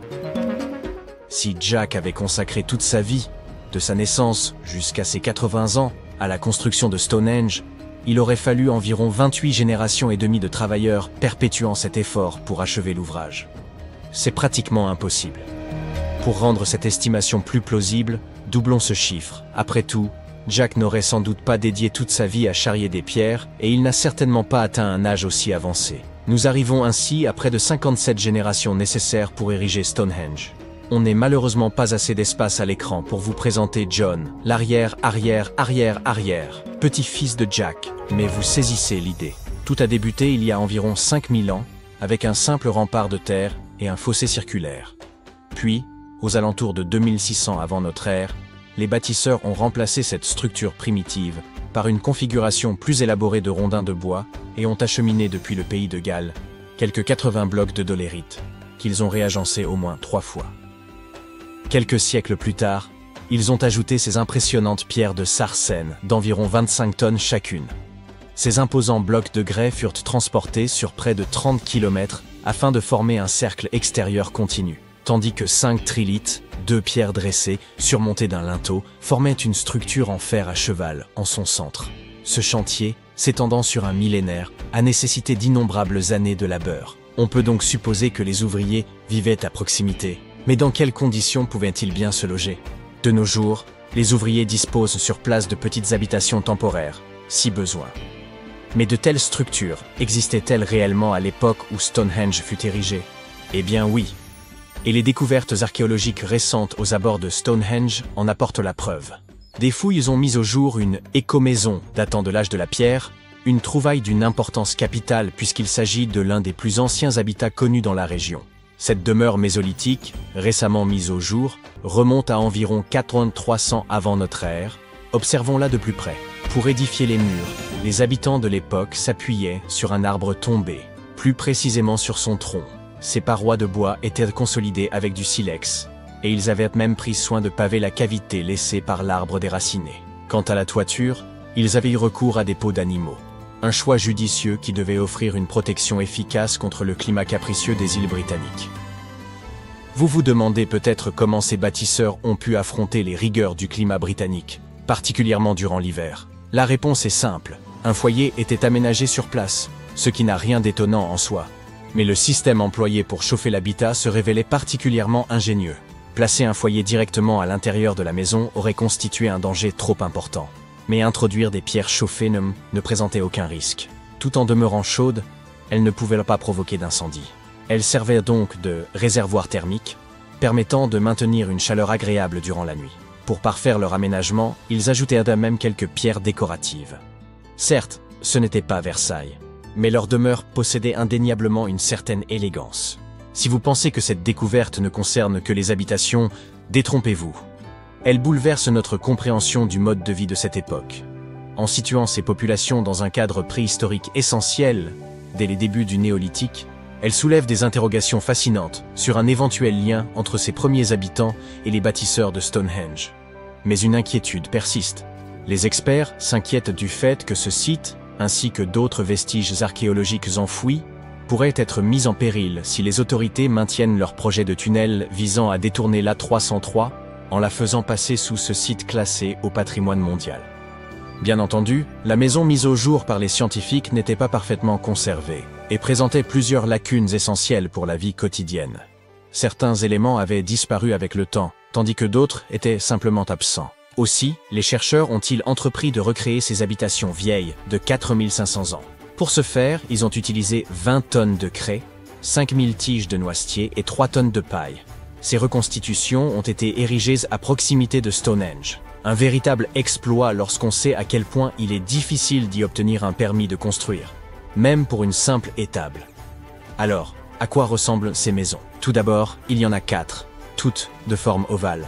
Si Jack avait consacré toute sa vie, de sa naissance jusqu'à ses 80 ans, à la construction de Stonehenge, il aurait fallu environ 28 générations et demie de travailleurs perpétuant cet effort pour achever l'ouvrage. C'est pratiquement impossible. Pour rendre cette estimation plus plausible, doublons ce chiffre. Après tout, Jack n'aurait sans doute pas dédié toute sa vie à charrier des pierres et il n'a certainement pas atteint un âge aussi avancé. Nous arrivons ainsi à près de 57 générations nécessaires pour ériger Stonehenge. On n'est malheureusement pas assez d'espace à l'écran pour vous présenter John, l'arrière-arrière-arrière-arrière, petit-fils de Jack. Mais vous saisissez l'idée. Tout a débuté il y a environ 5000 ans, avec un simple rempart de terre et un fossé circulaire. Puis, aux alentours de 2600 avant notre ère, les bâtisseurs ont remplacé cette structure primitive par une configuration plus élaborée de rondins de bois et ont acheminé depuis le pays de Galles quelques 80 blocs de dolérite, qu'ils ont réagencés au moins 3 fois. Quelques siècles plus tard, ils ont ajouté ces impressionnantes pierres de sarcène d'environ 25 tonnes chacune. Ces imposants blocs de grès furent transportés sur près de 30 km afin de former un cercle extérieur continu, tandis que 5 trilithes, 2 pierres dressées, surmontées d'un linteau, formaient une structure en fer à cheval en son centre. Ce chantier, s'étendant sur un millénaire, a nécessité d'innombrables années de labeur. On peut donc supposer que les ouvriers vivaient à proximité. Mais dans quelles conditions pouvaient-ils bien se loger? De nos jours, les ouvriers disposent sur place de petites habitations temporaires, si besoin. Mais de telles structures existaient-elles réellement à l'époque où Stonehenge fut érigé? Eh bien oui. Et les découvertes archéologiques récentes aux abords de Stonehenge en apportent la preuve. Des fouilles ont mis au jour une écomaison datant de l'âge de la pierre, une trouvaille d'une importance capitale puisqu'il s'agit de l'un des plus anciens habitats connus dans la région. Cette demeure mésolithique, récemment mise au jour, remonte à environ 4300 avant notre ère. Observons-la de plus près. Pour édifier les murs, les habitants de l'époque s'appuyaient sur un arbre tombé, plus précisément sur son tronc. Ces parois de bois étaient consolidées avec du silex, et ils avaient même pris soin de paver la cavité laissée par l'arbre déraciné. Quant à la toiture, ils avaient eu recours à des peaux d'animaux. Un choix judicieux qui devait offrir une protection efficace contre le climat capricieux des îles britanniques. Vous vous demandez peut-être comment ces bâtisseurs ont pu affronter les rigueurs du climat britannique, particulièrement durant l'hiver. La réponse est simple, un foyer était aménagé sur place, ce qui n'a rien d'étonnant en soi. Mais le système employé pour chauffer l'habitat se révélait particulièrement ingénieux. Placer un foyer directement à l'intérieur de la maison aurait constitué un danger trop important. Mais introduire des pierres chauffées ne présentait aucun risque. Tout en demeurant chaudes, elles ne pouvaient pas provoquer d'incendie. Elles servaient donc de réservoir thermique, permettant de maintenir une chaleur agréable durant la nuit. Pour parfaire leur aménagement, ils ajoutaient à même quelques pierres décoratives. Certes, ce n'était pas Versailles, mais leur demeure possédait indéniablement une certaine élégance. Si vous pensez que cette découverte ne concerne que les habitations, détrompez-vous. Elle bouleverse notre compréhension du mode de vie de cette époque. En situant ces populations dans un cadre préhistorique essentiel, dès les débuts du néolithique, elle soulève des interrogations fascinantes sur un éventuel lien entre ces premiers habitants et les bâtisseurs de Stonehenge. Mais une inquiétude persiste. Les experts s'inquiètent du fait que ce site, ainsi que d'autres vestiges archéologiques enfouis, pourraient être mis en péril si les autorités maintiennent leur projet de tunnel visant à détourner l'A303 en la faisant passer sous ce site classé au patrimoine mondial. Bien entendu, la maison mise au jour par les scientifiques n'était pas parfaitement conservée et présentait plusieurs lacunes essentielles pour la vie quotidienne. Certains éléments avaient disparu avec le temps, tandis que d'autres étaient simplement absents. Aussi, les chercheurs ont-ils entrepris de recréer ces habitations vieilles de 4500 ans. Pour ce faire, ils ont utilisé 20 tonnes de craie, 5000 tiges de noisetier et 3 tonnes de paille. Ces reconstitutions ont été érigées à proximité de Stonehenge. Un véritable exploit lorsqu'on sait à quel point il est difficile d'y obtenir un permis de construire, même pour une simple étable. Alors, à quoi ressemblent ces maisons? Tout d'abord, il y en a 4, toutes de forme ovale.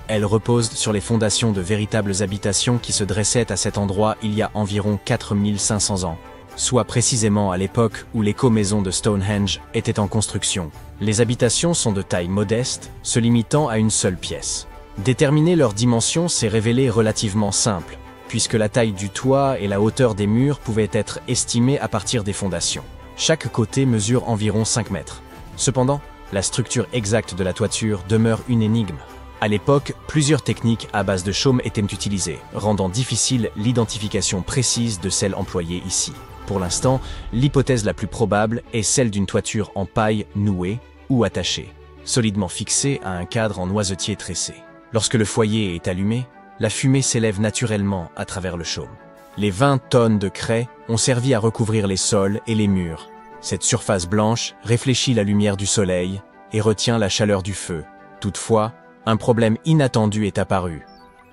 Elles reposent sur les fondations de véritables habitations qui se dressaient à cet endroit il y a environ 4500 ans, soit précisément à l'époque où l'éco-maison de Stonehenge était en construction. Les habitations sont de taille modeste, se limitant à une seule pièce. Déterminer leurs dimensions s'est révélé relativement simple, puisque la taille du toit et la hauteur des murs pouvaient être estimées à partir des fondations. Chaque côté mesure environ 5 mètres. Cependant, la structure exacte de la toiture demeure une énigme. À l'époque, plusieurs techniques à base de chaume étaient utilisées, rendant difficile l'identification précise de celle employée ici. Pour l'instant, l'hypothèse la plus probable est celle d'une toiture en paille nouée ou attachée, solidement fixée à un cadre en noisetier tressé. Lorsque le foyer est allumé, la fumée s'élève naturellement à travers le chaume. Les 20 tonnes de craie ont servi à recouvrir les sols et les murs. Cette surface blanche réfléchit la lumière du soleil et retient la chaleur du feu. Toutefois, un problème inattendu est apparu.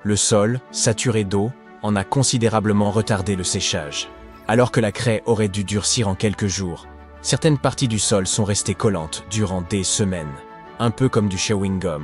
Le sol, saturé d'eau, en a considérablement retardé le séchage. Alors que la craie aurait dû durcir en quelques jours, certaines parties du sol sont restées collantes durant des semaines, un peu comme du chewing-gum.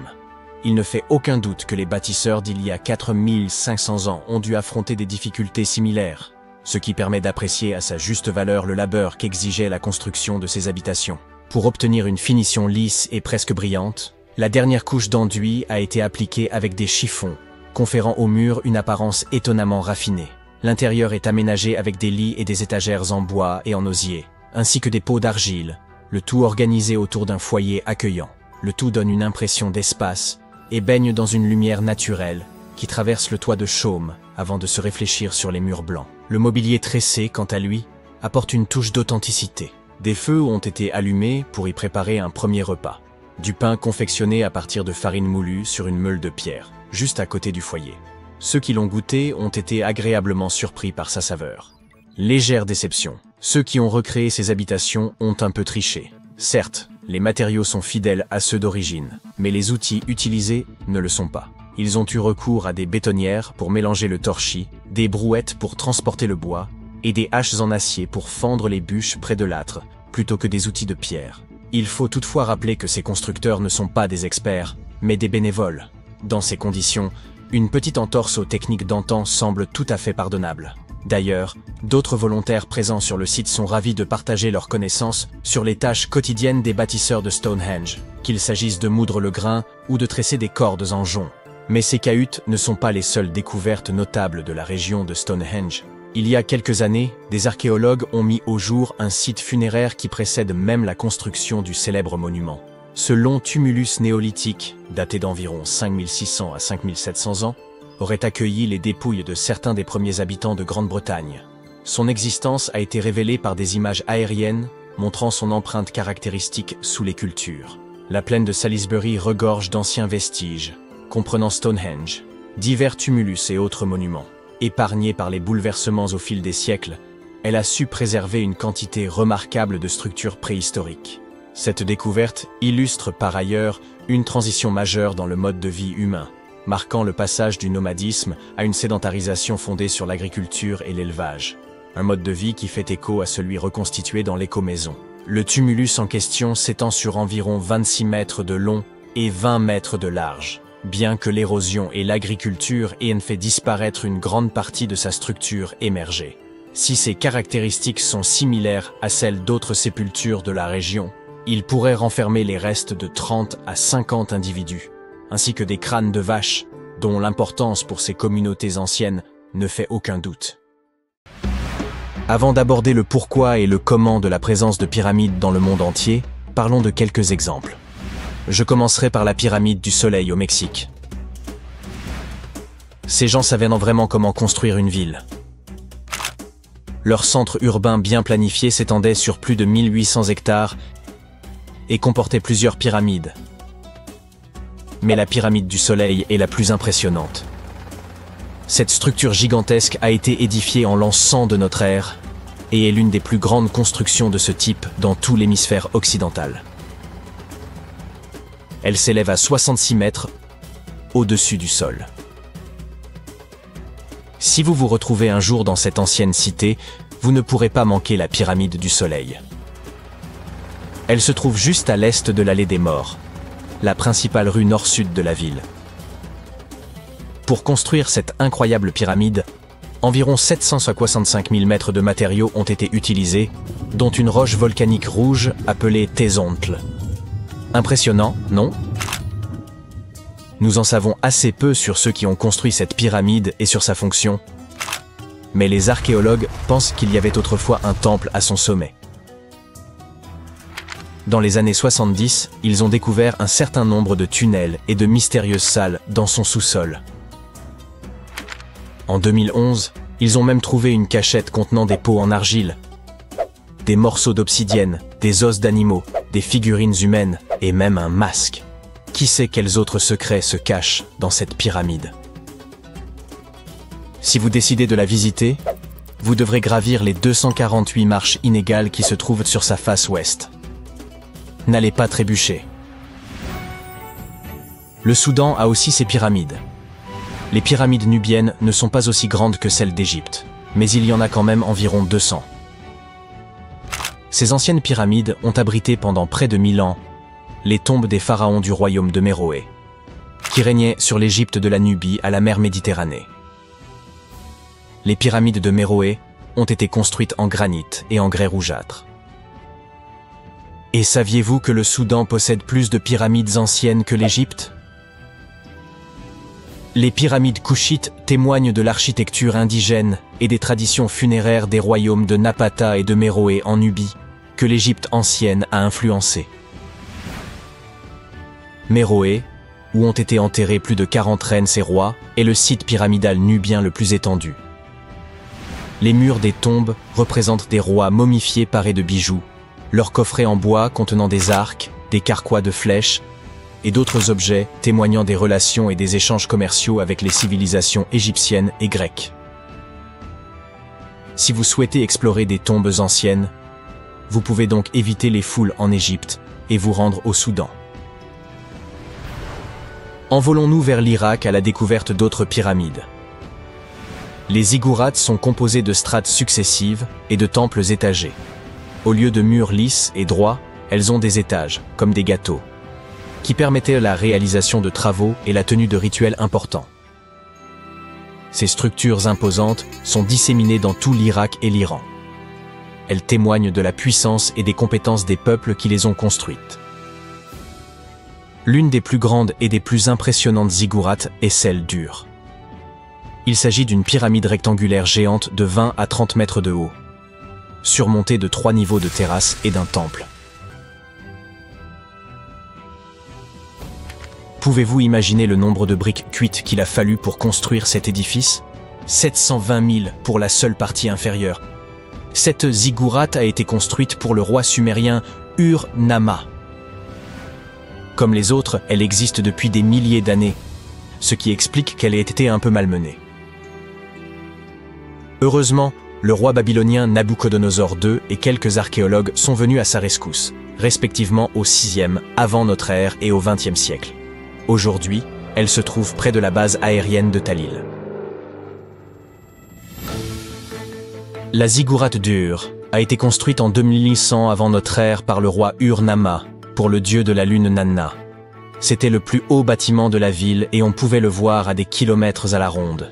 Il ne fait aucun doute que les bâtisseurs d'il y a 4500 ans ont dû affronter des difficultés similaires, ce qui permet d'apprécier à sa juste valeur le labeur qu'exigeait la construction de ces habitations. Pour obtenir une finition lisse et presque brillante, la dernière couche d'enduit a été appliquée avec des chiffons, conférant au mur une apparence étonnamment raffinée. L'intérieur est aménagé avec des lits et des étagères en bois et en osier, ainsi que des pots d'argile, le tout organisé autour d'un foyer accueillant. Le tout donne une impression d'espace et baigne dans une lumière naturelle qui traverse le toit de chaume avant de se réfléchir sur les murs blancs. Le mobilier tressé, quant à lui, apporte une touche d'authenticité. Des feux ont été allumés pour y préparer un premier repas. Du pain confectionné à partir de farine moulue sur une meule de pierre, juste à côté du foyer. Ceux qui l'ont goûté ont été agréablement surpris par sa saveur. Légère déception. Ceux qui ont recréé ces habitations ont un peu triché. Certes, les matériaux sont fidèles à ceux d'origine, mais les outils utilisés ne le sont pas. Ils ont eu recours à des bétonnières pour mélanger le torchis, des brouettes pour transporter le bois, et des haches en acier pour fendre les bûches près de l'âtre, plutôt que des outils de pierre. Il faut toutefois rappeler que ces constructeurs ne sont pas des experts, mais des bénévoles. Dans ces conditions, une petite entorse aux techniques d'antan semble tout à fait pardonnable. D'ailleurs, d'autres volontaires présents sur le site sont ravis de partager leurs connaissances sur les tâches quotidiennes des bâtisseurs de Stonehenge, qu'il s'agisse de moudre le grain ou de tresser des cordes en jonc. Mais ces cahutes ne sont pas les seules découvertes notables de la région de Stonehenge. Il y a quelques années, des archéologues ont mis au jour un site funéraire qui précède même la construction du célèbre monument. Ce long tumulus néolithique, daté d'environ 5600 à 5700 ans, aurait accueilli les dépouilles de certains des premiers habitants de Grande-Bretagne. Son existence a été révélée par des images aériennes montrant son empreinte caractéristique sous les cultures. La plaine de Salisbury regorge d'anciens vestiges, comprenant Stonehenge, divers tumulus et autres monuments. Épargnée par les bouleversements au fil des siècles, elle a su préserver une quantité remarquable de structures préhistoriques. Cette découverte illustre par ailleurs une transition majeure dans le mode de vie humain, marquant le passage du nomadisme à une sédentarisation fondée sur l'agriculture et l'élevage. Un mode de vie qui fait écho à celui reconstitué dans l'écomaison. Le tumulus en question s'étend sur environ 26 mètres de long et 20 mètres de large. Bien que l'érosion et l'agriculture aient fait disparaître une grande partie de sa structure émergée. Si ces caractéristiques sont similaires à celles d'autres sépultures de la région, il pourrait renfermer les restes de 30 à 50 individus, ainsi que des crânes de vaches, dont l'importance pour ces communautés anciennes ne fait aucun doute. Avant d'aborder le pourquoi et le comment de la présence de pyramides dans le monde entier, parlons de quelques exemples. Je commencerai par la pyramide du Soleil au Mexique. Ces gens savaient vraiment comment construire une ville. Leur centre urbain bien planifié s'étendait sur plus de 1800 hectares et comportait plusieurs pyramides. Mais la pyramide du Soleil est la plus impressionnante. Cette structure gigantesque a été édifiée en l'an 100 de notre ère et est l'une des plus grandes constructions de ce type dans tout l'hémisphère occidental. Elle s'élève à 66 mètres au-dessus du sol. Si vous vous retrouvez un jour dans cette ancienne cité, vous ne pourrez pas manquer la pyramide du Soleil. Elle se trouve juste à l'est de l'allée des Morts, la principale rue nord-sud de la ville. Pour construire cette incroyable pyramide, environ 765 000 mètres de matériaux ont été utilisés, dont une roche volcanique rouge appelée Tézontl. Impressionnant, non? Nous en savons assez peu sur ceux qui ont construit cette pyramide et sur sa fonction, mais les archéologues pensent qu'il y avait autrefois un temple à son sommet. Dans les années 70, ils ont découvert un certain nombre de tunnels et de mystérieuses salles dans son sous-sol. En 2011, ils ont même trouvé une cachette contenant des pots en argile, des morceaux d'obsidienne, des os d'animaux, des figurines humaines et même un masque. Qui sait quels autres secrets se cachent dans cette pyramide? Si vous décidez de la visiter, vous devrez gravir les 248 marches inégales qui se trouvent sur sa face ouest. N'allez pas trébucher. Le Soudan a aussi ses pyramides. Les pyramides nubiennes ne sont pas aussi grandes que celles d'Égypte, mais il y en a quand même environ 200. Ces anciennes pyramides ont abrité pendant près de 1000 ans les tombes des pharaons du royaume de Méroé, qui régnaient sur l'Égypte de la Nubie à la mer Méditerranée. Les pyramides de Méroé ont été construites en granit et en grès rougeâtre. Et saviez-vous que le Soudan possède plus de pyramides anciennes que l'Égypte? Les pyramides couchites témoignent de l'architecture indigène et des traditions funéraires des royaumes de Napata et de Méroé en Nubie, que l'Égypte ancienne a influencé. Méroé, où ont été enterrés plus de 40 reines et rois, est le site pyramidal nubien le plus étendu. Les murs des tombes représentent des rois momifiés parés de bijoux, leurs coffrets en bois contenant des arcs, des carquois de flèches et d'autres objets témoignant des relations et des échanges commerciaux avec les civilisations égyptiennes et grecques. Si vous souhaitez explorer des tombes anciennes, vous pouvez donc éviter les foules en Égypte et vous rendre au Soudan. Envolons-nous vers l'Irak à la découverte d'autres pyramides. Les ziggourats sont composés de strates successives et de temples étagés. Au lieu de murs lisses et droits, elles ont des étages, comme des gâteaux, qui permettaient la réalisation de travaux et la tenue de rituels importants. Ces structures imposantes sont disséminées dans tout l'Irak et l'Iran. Elles témoignent de la puissance et des compétences des peuples qui les ont construites. L'une des plus grandes et des plus impressionnantes ziggourats est celle d'Ur. Il s'agit d'une pyramide rectangulaire géante de 20 à 30 mètres de haut, surmontée de 3 niveaux de terrasse et d'un temple. Pouvez-vous imaginer le nombre de briques cuites qu'il a fallu pour construire cet édifice? 720 000 pour la seule partie inférieure. Cette ziggourate a été construite pour le roi sumérien Ur-Nama. Comme les autres, elle existe depuis des milliers d'années, ce qui explique qu'elle ait été un peu malmenée. Heureusement, le roi babylonien Nabuchodonosor II et quelques archéologues sont venus à sa rescousse, respectivement au 6e avant notre ère et au 20e siècle. Aujourd'hui, elle se trouve près de la base aérienne de Talil. La ziggourate d'Ur a été construite en 2100 avant notre ère par le roi Ur-Nama, pour le dieu de la lune Nanna. C'était le plus haut bâtiment de la ville et on pouvait le voir à des kilomètres à la ronde.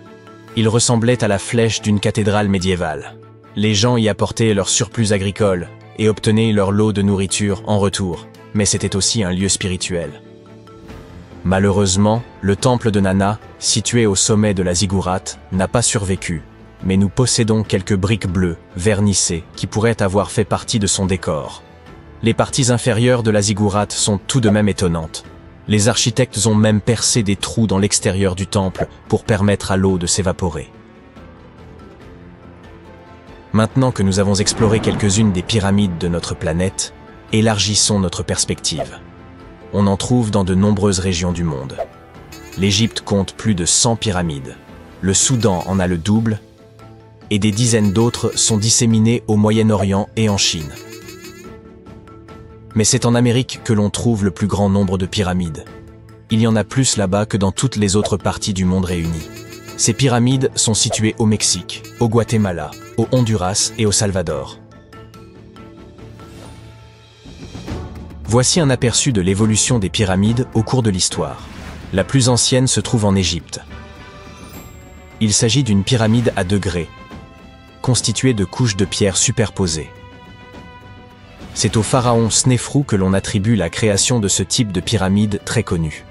Il ressemblait à la flèche d'une cathédrale médiévale. Les gens y apportaient leur surplus agricole et obtenaient leur lot de nourriture en retour, mais c'était aussi un lieu spirituel. Malheureusement, le temple de Nanna, situé au sommet de la ziggourate, n'a pas survécu, mais nous possédons quelques briques bleues, vernissées, qui pourraient avoir fait partie de son décor. Les parties inférieures de la ziggourate sont tout de même étonnantes. Les architectes ont même percé des trous dans l'extérieur du temple pour permettre à l'eau de s'évaporer. Maintenant que nous avons exploré quelques-unes des pyramides de notre planète, élargissons notre perspective. On en trouve dans de nombreuses régions du monde. L'Égypte compte plus de 100 pyramides. Le Soudan en a le double, et des dizaines d'autres sont disséminées au Moyen-Orient et en Chine. Mais c'est en Amérique que l'on trouve le plus grand nombre de pyramides. Il y en a plus là-bas que dans toutes les autres parties du monde réunies. Ces pyramides sont situées au Mexique, au Guatemala, au Honduras et au Salvador. Voici un aperçu de l'évolution des pyramides au cours de l'histoire. La plus ancienne se trouve en Égypte. Il s'agit d'une pyramide à degrés, constituée de couches de pierres superposées. C'est au pharaon Snéfrou que l'on attribue la création de ce type de pyramide très connu.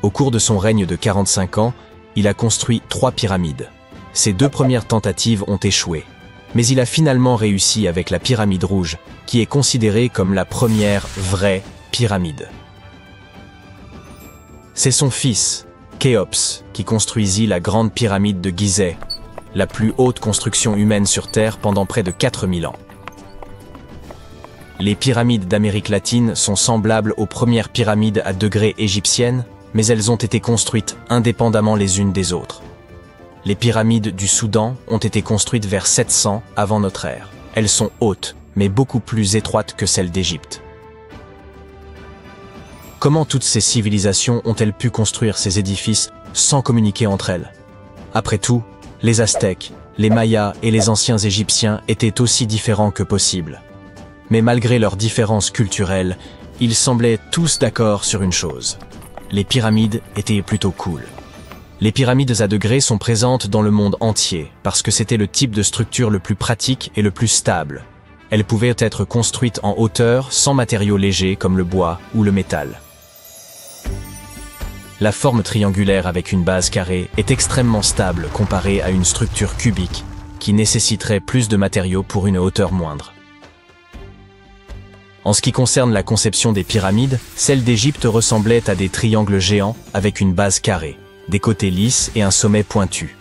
Au cours de son règne de 45 ans, il a construit 3 pyramides. Ses 2 premières tentatives ont échoué, mais il a finalement réussi avec la pyramide rouge, qui est considérée comme la première vraie pyramide. C'est son fils, Khéops, qui construisit la grande pyramide de Gizeh, la plus haute construction humaine sur Terre pendant près de 4000 ans. Les pyramides d'Amérique latine sont semblables aux premières pyramides à degrés égyptiennes, mais elles ont été construites indépendamment les unes des autres. Les pyramides du Soudan ont été construites vers 700 avant notre ère. Elles sont hautes, mais beaucoup plus étroites que celles d'Égypte. Comment toutes ces civilisations ont-elles pu construire ces édifices sans communiquer entre elles? Après tout, les Aztèques, les Mayas et les anciens Égyptiens étaient aussi différents que possible. Mais malgré leurs différences culturelles, ils semblaient tous d'accord sur une chose. Les pyramides étaient plutôt cool. Les pyramides à degrés sont présentes dans le monde entier parce que c'était le type de structure le plus pratique et le plus stable. Elles pouvaient être construites en hauteur sans matériaux légers comme le bois ou le métal. La forme triangulaire avec une base carrée est extrêmement stable comparée à une structure cubique qui nécessiterait plus de matériaux pour une hauteur moindre. En ce qui concerne la conception des pyramides, celle d'Égypte ressemblait à des triangles géants avec une base carrée, des côtés lisses et un sommet pointu.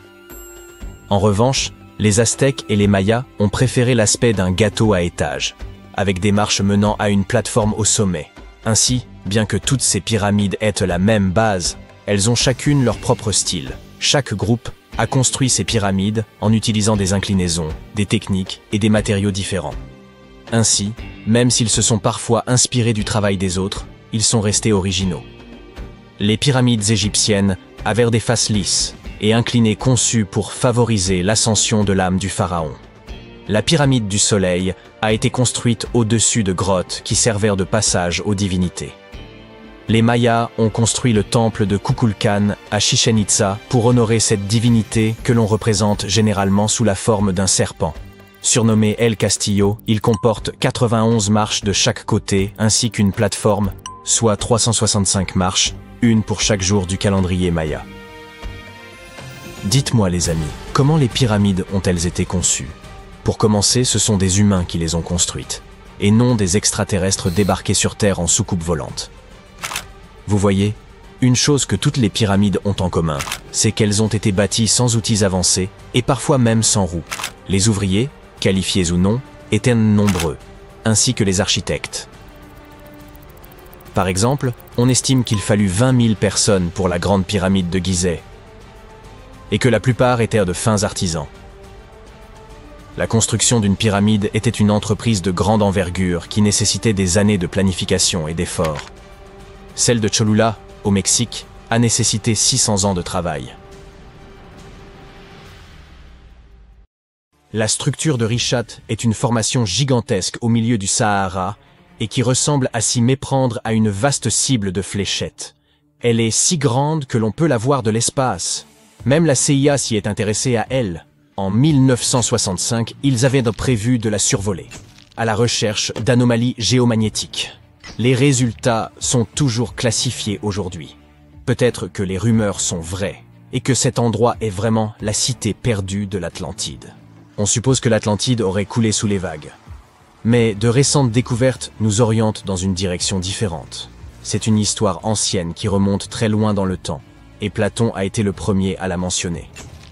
En revanche, les Aztèques et les Mayas ont préféré l'aspect d'un gâteau à étages, avec des marches menant à une plateforme au sommet. Ainsi, bien que toutes ces pyramides aient la même base, elles ont chacune leur propre style. Chaque groupe a construit ces pyramides en utilisant des inclinaisons, des techniques et des matériaux différents. Ainsi, même s'ils se sont parfois inspirés du travail des autres, ils sont restés originaux. Les pyramides égyptiennes avaient des faces lisses et inclinées conçues pour favoriser l'ascension de l'âme du pharaon. La pyramide du soleil a été construite au-dessus de grottes qui servirent de passage aux divinités. Les Mayas ont construit le temple de Kukulkan à Chichén Itzá pour honorer cette divinité que l'on représente généralement sous la forme d'un serpent. Surnommé El Castillo, il comporte 91 marches de chaque côté ainsi qu'une plateforme, soit 365 marches, une pour chaque jour du calendrier maya. Dites-moi les amis, comment les pyramides ont-elles été conçues? Pour commencer, ce sont des humains qui les ont construites, et non des extraterrestres débarqués sur Terre en soucoupe volante. Vous voyez, une chose que toutes les pyramides ont en commun, c'est qu'elles ont été bâties sans outils avancés, et parfois même sans roues. Les ouvriers, qualifiés ou non, étaient nombreux, ainsi que les architectes. Par exemple, on estime qu'il fallut 20 000 personnes pour la grande pyramide de Gizeh, et que la plupart étaient de fins artisans. La construction d'une pyramide était une entreprise de grande envergure qui nécessitait des années de planification et d'efforts. Celle de Cholula, au Mexique, a nécessité 600 ans de travail. La structure de Richat est une formation gigantesque au milieu du Sahara et qui ressemble à s'y méprendre à une vaste cible de fléchettes. Elle est si grande que l'on peut la voir de l'espace. Même la CIA s'y est intéressée à elle. En 1965, ils avaient prévu de la survoler, à la recherche d'anomalies géomagnétiques. Les résultats sont toujours classifiés aujourd'hui. Peut-être que les rumeurs sont vraies, et que cet endroit est vraiment la cité perdue de l'Atlantide. On suppose que l'Atlantide aurait coulé sous les vagues. Mais de récentes découvertes nous orientent dans une direction différente. C'est une histoire ancienne qui remonte très loin dans le temps, et Platon a été le premier à la mentionner.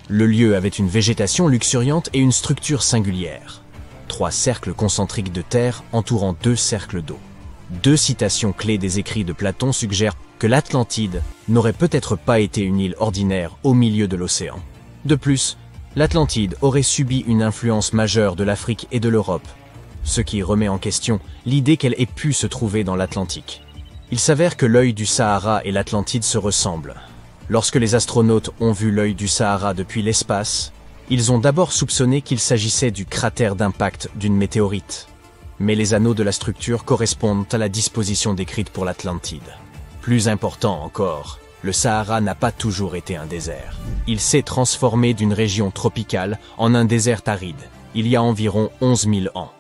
Le lieu avait une végétation luxuriante et une structure singulière. 3 cercles concentriques de terre entourant 2 cercles d'eau. 2 citations clés des écrits de Platon suggèrent que l'Atlantide n'aurait peut-être pas été une île ordinaire au milieu de l'océan. De plus, l'Atlantide aurait subi une influence majeure de l'Afrique et de l'Europe, ce qui remet en question l'idée qu'elle ait pu se trouver dans l'Atlantique. Il s'avère que l'œil du Sahara et l'Atlantide se ressemblent. Lorsque les astronautes ont vu l'œil du Sahara depuis l'espace, ils ont d'abord soupçonné qu'il s'agissait du cratère d'impact d'une météorite. Mais les anneaux de la structure correspondent à la disposition décrite pour l'Atlantide. Plus important encore, le Sahara n'a pas toujours été un désert. Il s'est transformé d'une région tropicale en un désert aride, il y a environ 11 000 ans.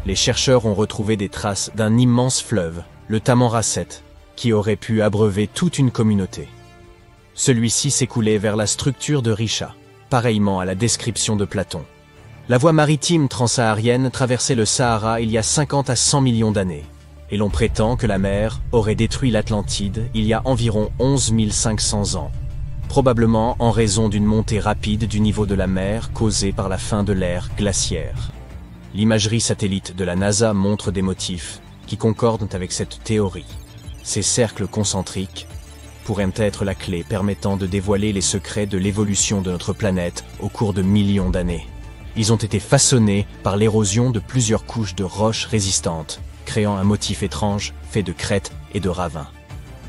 Les chercheurs ont retrouvé des traces d'un immense fleuve, le Tamanrasset, qui aurait pu abreuver toute une communauté. Celui-ci s'écoulait vers la structure de Richat, pareillement à la description de Platon. La voie maritime transsaharienne traversait le Sahara il y a 50 à 100 millions d'années, et l'on prétend que la mer aurait détruit l'Atlantide il y a environ 11 500 ans, probablement en raison d'une montée rapide du niveau de la mer causée par la fin de l'ère glaciaire. L'imagerie satellite de la NASA montre des motifs qui concordent avec cette théorie. Ces cercles concentriques pourraient être la clé permettant de dévoiler les secrets de l'évolution de notre planète au cours de millions d'années. Ils ont été façonnés par l'érosion de plusieurs couches de roches résistantes, créant un motif étrange fait de crêtes et de ravins.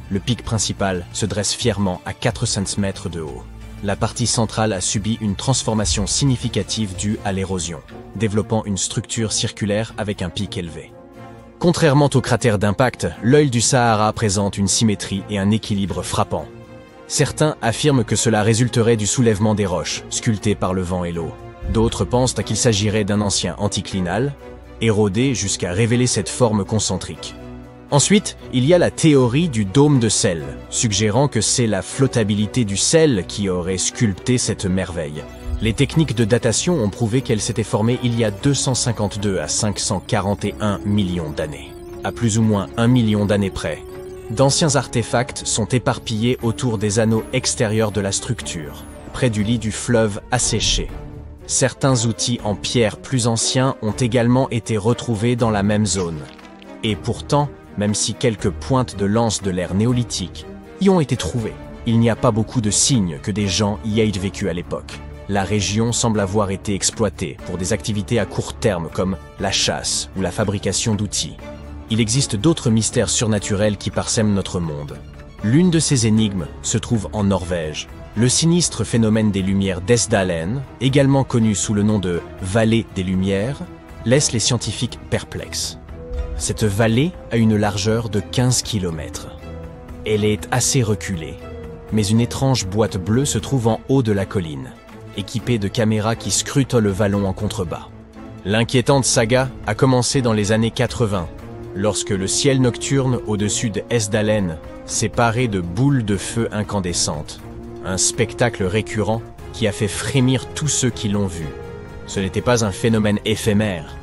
Le pic principal se dresse fièrement à 400 mètres de haut. La partie centrale a subi une transformation significative due à l'érosion, développant une structure circulaire avec un pic élevé. Contrairement au cratère d'impact, l'œil du Sahara présente une symétrie et un équilibre frappants. Certains affirment que cela résulterait du soulèvement des roches, sculptées par le vent et l'eau. D'autres pensent qu'il s'agirait d'un ancien anticlinal, érodé jusqu'à révéler cette forme concentrique. Ensuite, il y a la théorie du dôme de sel, suggérant que c'est la flottabilité du sel qui aurait sculpté cette merveille. Les techniques de datation ont prouvé qu'elle s'était formée il y a 252 à 541 millions d'années, à plus ou moins 1 million d'années près. D'anciens artefacts sont éparpillés autour des anneaux extérieurs de la structure, près du lit du fleuve asséché. Certains outils en pierre plus anciens ont également été retrouvés dans la même zone. Et pourtant, même si quelques pointes de lance de l'ère néolithique y ont été trouvées, il n'y a pas beaucoup de signes que des gens y aient vécu à l'époque. La région semble avoir été exploitée pour des activités à court terme comme la chasse ou la fabrication d'outils. Il existe d'autres mystères surnaturels qui parsèment notre monde. L'une de ces énigmes se trouve en Norvège. Le sinistre phénomène des lumières d'Esdalen, également connu sous le nom de vallée des lumières, laisse les scientifiques perplexes. Cette vallée a une largeur de 15 km. Elle est assez reculée, mais une étrange boîte bleue se trouve en haut de la colline, équipée de caméras qui scrutent le vallon en contrebas. L'inquiétante saga a commencé dans les années 80, lorsque le ciel nocturne au-dessus de Esdalen s'est paré de boules de feu incandescentes. Un spectacle récurrent qui a fait frémir tous ceux qui l'ont vu. Ce n'était pas un phénomène éphémère.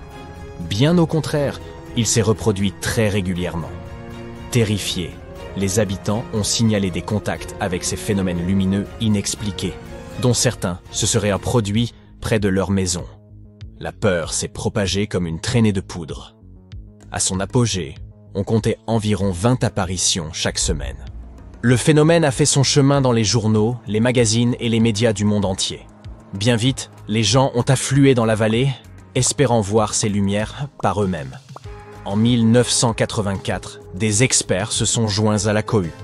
Bien au contraire, il s'est reproduit très régulièrement. Terrifiés, les habitants ont signalé des contacts avec ces phénomènes lumineux inexpliqués, dont certains se seraient produits près de leur maison. La peur s'est propagée comme une traînée de poudre. À son apogée, on comptait environ 20 apparitions chaque semaine. Le phénomène a fait son chemin dans les journaux, les magazines et les médias du monde entier. Bien vite, les gens ont afflué dans la vallée, espérant voir ces lumières par eux-mêmes. En 1984, des experts se sont joints à la cohue,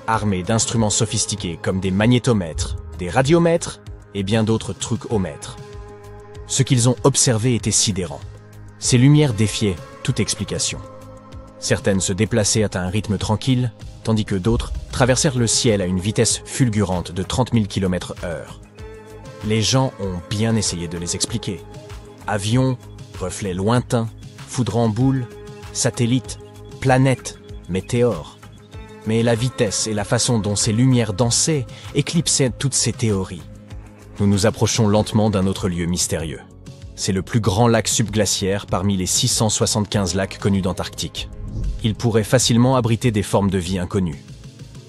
armés d'instruments sophistiqués comme des magnétomètres, des radiomètres et bien d'autres trucs-o-mètres. Ce qu'ils ont observé était sidérant. Ces lumières défiaient toute explication. Certaines se déplaçaient à un rythme tranquille, tandis que d'autres traversèrent le ciel à une vitesse fulgurante de 30 000 km/h. Les gens ont bien essayé de les expliquer. Avions, reflets lointains, foudres en boule, satellites, planètes, météores. Mais la vitesse et la façon dont ces lumières dansaient éclipsaient toutes ces théories. Nous nous approchons lentement d'un autre lieu mystérieux. C'est le plus grand lac subglaciaire parmi les 675 lacs connus d'Antarctique. Il pourrait facilement abriter des formes de vie inconnues.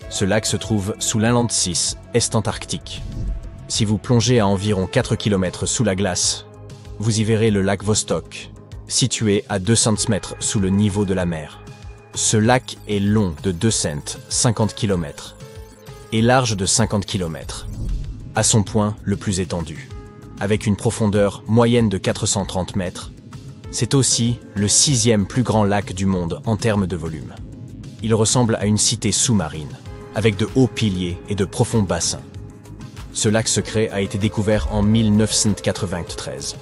Ce lac se trouve sous l'Inland 6, Est-Antarctique. Si vous plongez à environ 4 km sous la glace, vous y verrez le lac Vostok, situé à 200 mètres sous le niveau de la mer. Ce lac est long de 2 cents, 50 km, et large de 50 km, à son point le plus étendu. Avec une profondeur moyenne de 430 mètres, c'est aussi le 6e plus grand lac du monde en termes de volume. Il ressemble à une cité sous-marine, avec de hauts piliers et de profonds bassins. Ce lac secret a été découvert en 1993.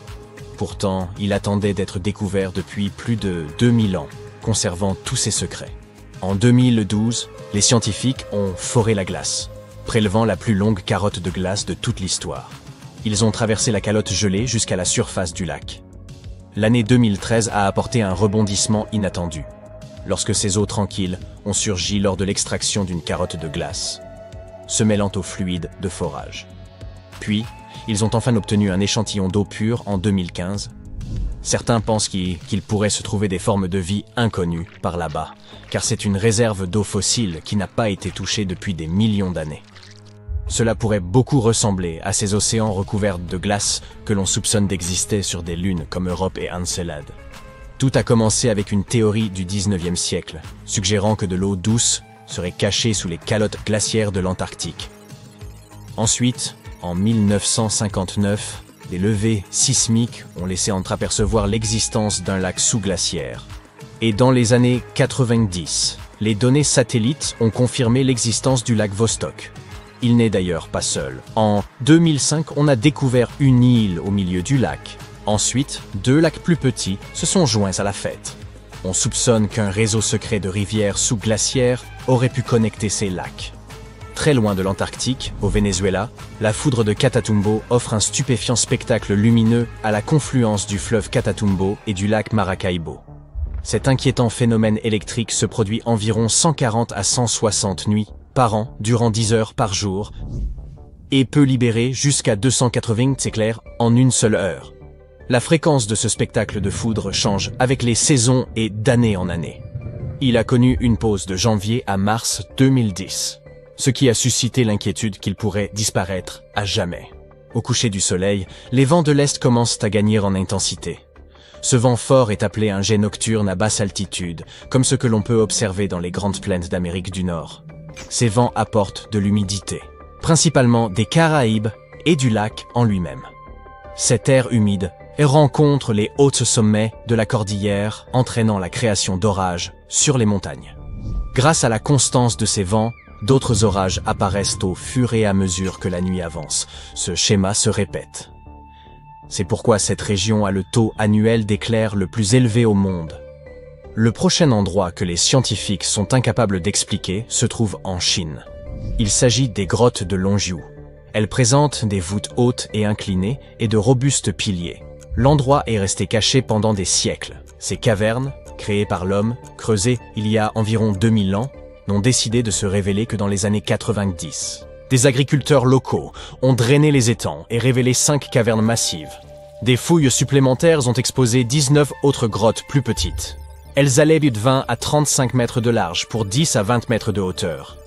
Pourtant, il attendait d'être découvert depuis plus de 2000 ans, conservant tous ses secrets. En 2012, les scientifiques ont foré la glace, prélevant la plus longue carotte de glace de toute l'histoire. Ils ont traversé la calotte gelée jusqu'à la surface du lac. L'année 2013 a apporté un rebondissement inattendu, lorsque ces eaux tranquilles ont surgi lors de l'extraction d'une carotte de glace, se mêlant au fluide de forage. Puis, ils ont enfin obtenu un échantillon d'eau pure en 2015. Certains pensent qu'il pourrait se trouver des formes de vie inconnues par là-bas, car c'est une réserve d'eau fossile qui n'a pas été touchée depuis des millions d'années. Cela pourrait beaucoup ressembler à ces océans recouverts de glace que l'on soupçonne d'exister sur des lunes comme Europe et Encelade. Tout a commencé avec une théorie du 19e siècle, suggérant que de l'eau douce serait cachée sous les calottes glaciaires de l'Antarctique. Ensuite, en 1959, des levées sismiques ont laissé entreapercevoir l'existence d'un lac sous-glaciaire. Et dans les années 90, les données satellites ont confirmé l'existence du lac Vostok. Il n'est d'ailleurs pas seul. En 2005, on a découvert une île au milieu du lac. Ensuite, 2 lacs plus petits se sont joints à la fête. On soupçonne qu'un réseau secret de rivières sous-glaciaires aurait pu connecter ces lacs. Très loin de l'Antarctique, au Venezuela, la foudre de Catatumbo offre un stupéfiant spectacle lumineux à la confluence du fleuve Catatumbo et du lac Maracaibo. Cet inquiétant phénomène électrique se produit environ 140 à 160 nuits par an durant 10 heures par jour et peut libérer jusqu'à 280 éclairs en une seule heure. La fréquence de ce spectacle de foudre change avec les saisons et d'année en année. Il a connu une pause de janvier à mars 2010, ce qui a suscité l'inquiétude qu'il pourrait disparaître à jamais. Au coucher du soleil, les vents de l'Est commencent à gagner en intensité. Ce vent fort est appelé un jet nocturne à basse altitude, comme ce que l'on peut observer dans les grandes plaines d'Amérique du Nord. Ces vents apportent de l'humidité, principalement des Caraïbes et du lac en lui-même. Cet air humide rencontre les hauts sommets de la cordillère, entraînant la création d'orages sur les montagnes. Grâce à la constance de ces vents, d'autres orages apparaissent au fur et à mesure que la nuit avance. Ce schéma se répète. C'est pourquoi cette région a le taux annuel d'éclairs le plus élevé au monde. Le prochain endroit que les scientifiques sont incapables d'expliquer se trouve en Chine. Il s'agit des grottes de Longjiu. Elles présentent des voûtes hautes et inclinées et de robustes piliers. L'endroit est resté caché pendant des siècles. Ces cavernes, créées par l'homme, creusées il y a environ 2000 ans, n'ont décidé de se révéler que dans les années 90. Des agriculteurs locaux ont drainé les étangs et révélé 5 cavernes massives. Des fouilles supplémentaires ont exposé 19 autres grottes plus petites. Elles allaient de 20 à 35 mètres de large pour 10 à 20 mètres de hauteur.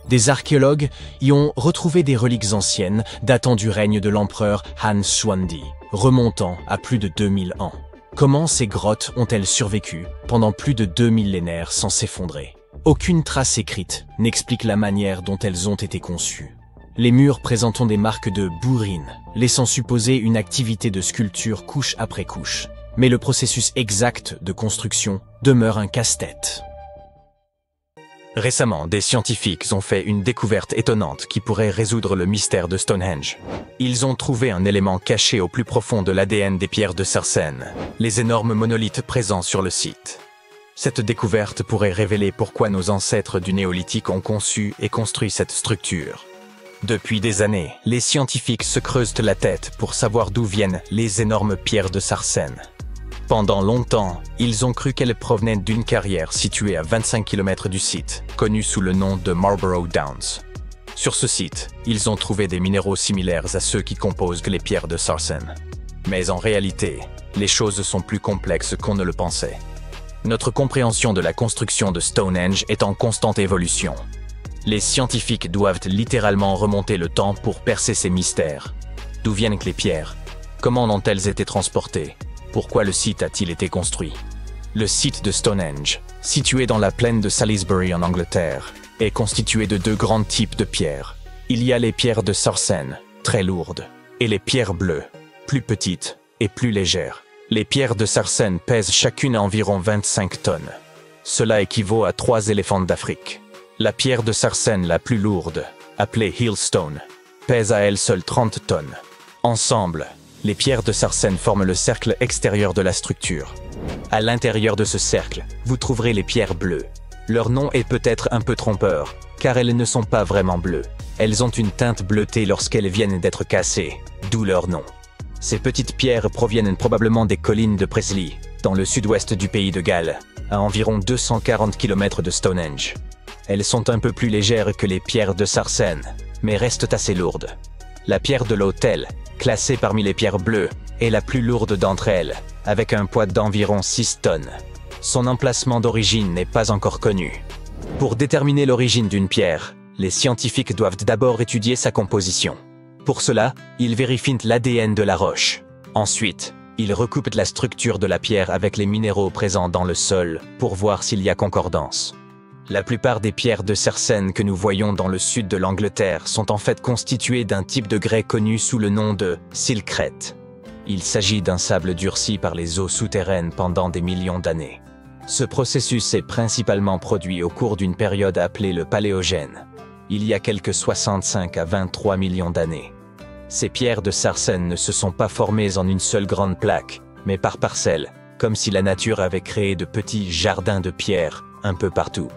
Des archéologues y ont retrouvé des reliques anciennes datant du règne de l'empereur Han Xuandi, remontant à plus de 2000 ans. Comment ces grottes ont-elles survécu pendant plus de 2 millénaires sans s'effondrer? Aucune trace écrite n'explique la manière dont elles ont été conçues. Les murs présentant des marques de bourrines, laissant supposer une activité de sculpture couche après couche. Mais le processus exact de construction demeure un casse-tête. Récemment, des scientifiques ont fait une découverte étonnante qui pourrait résoudre le mystère de Stonehenge. Ils ont trouvé un élément caché au plus profond de l'ADN des pierres de Sarsène, les énormes monolithes présents sur le site. Cette découverte pourrait révéler pourquoi nos ancêtres du néolithique ont conçu et construit cette structure. Depuis des années, les scientifiques se creusent la tête pour savoir d'où viennent les énormes pierres de Sarsène. Pendant longtemps, ils ont cru qu'elles provenaient d'une carrière située à 25 km du site, connue sous le nom de Marlborough Downs. Sur ce site, ils ont trouvé des minéraux similaires à ceux qui composent les pierres de Sarsène. Mais en réalité, les choses sont plus complexes qu'on ne le pensait. Notre compréhension de la construction de Stonehenge est en constante évolution. Les scientifiques doivent littéralement remonter le temps pour percer ces mystères. D'où viennent les pierres? Comment ont-elles été transportées? Pourquoi le site a-t-il été construit? Le site de Stonehenge, situé dans la plaine de Salisbury en Angleterre, est constitué de 2 grands types de pierres. Il y a les pierres de Sarsène, très lourdes, et les pierres bleues, plus petites et plus légères. Les pierres de Sarsène pèsent chacune environ 25 tonnes. Cela équivaut à 3 éléphants d'Afrique. La pierre de Sarsène la plus lourde, appelée Hillstone, pèse à elle seule 30 tonnes. Ensemble, les pierres de Sarsène forment le cercle extérieur de la structure. À l'intérieur de ce cercle, vous trouverez les pierres bleues. Leur nom est peut-être un peu trompeur, car elles ne sont pas vraiment bleues. Elles ont une teinte bleutée lorsqu'elles viennent d'être cassées, d'où leur nom. Ces petites pierres proviennent probablement des collines de Presley, dans le sud-ouest du pays de Galles, à environ 240 km de Stonehenge. Elles sont un peu plus légères que les pierres de Sarsène, mais restent assez lourdes. La pierre de l'autel, classée parmi les pierres bleues, est la plus lourde d'entre elles, avec un poids d'environ 6 tonnes. Son emplacement d'origine n'est pas encore connu. Pour déterminer l'origine d'une pierre, les scientifiques doivent d'abord étudier sa composition. Pour cela, ils vérifient l'ADN de la roche. Ensuite, ils recoupent la structure de la pierre avec les minéraux présents dans le sol pour voir s'il y a concordance. La plupart des pierres de Sarsène que nous voyons dans le sud de l'Angleterre sont en fait constituées d'un type de grès connu sous le nom de silcrète. Il s'agit d'un sable durci par les eaux souterraines pendant des millions d'années. Ce processus est principalement produit au cours d'une période appelée le Paléogène, il y a quelques 65 à 23 millions d'années. Ces pierres de Sarsène ne se sont pas formées en une seule grande plaque, mais par parcelles, comme si la nature avait créé de petits jardins de pierres un peu partout.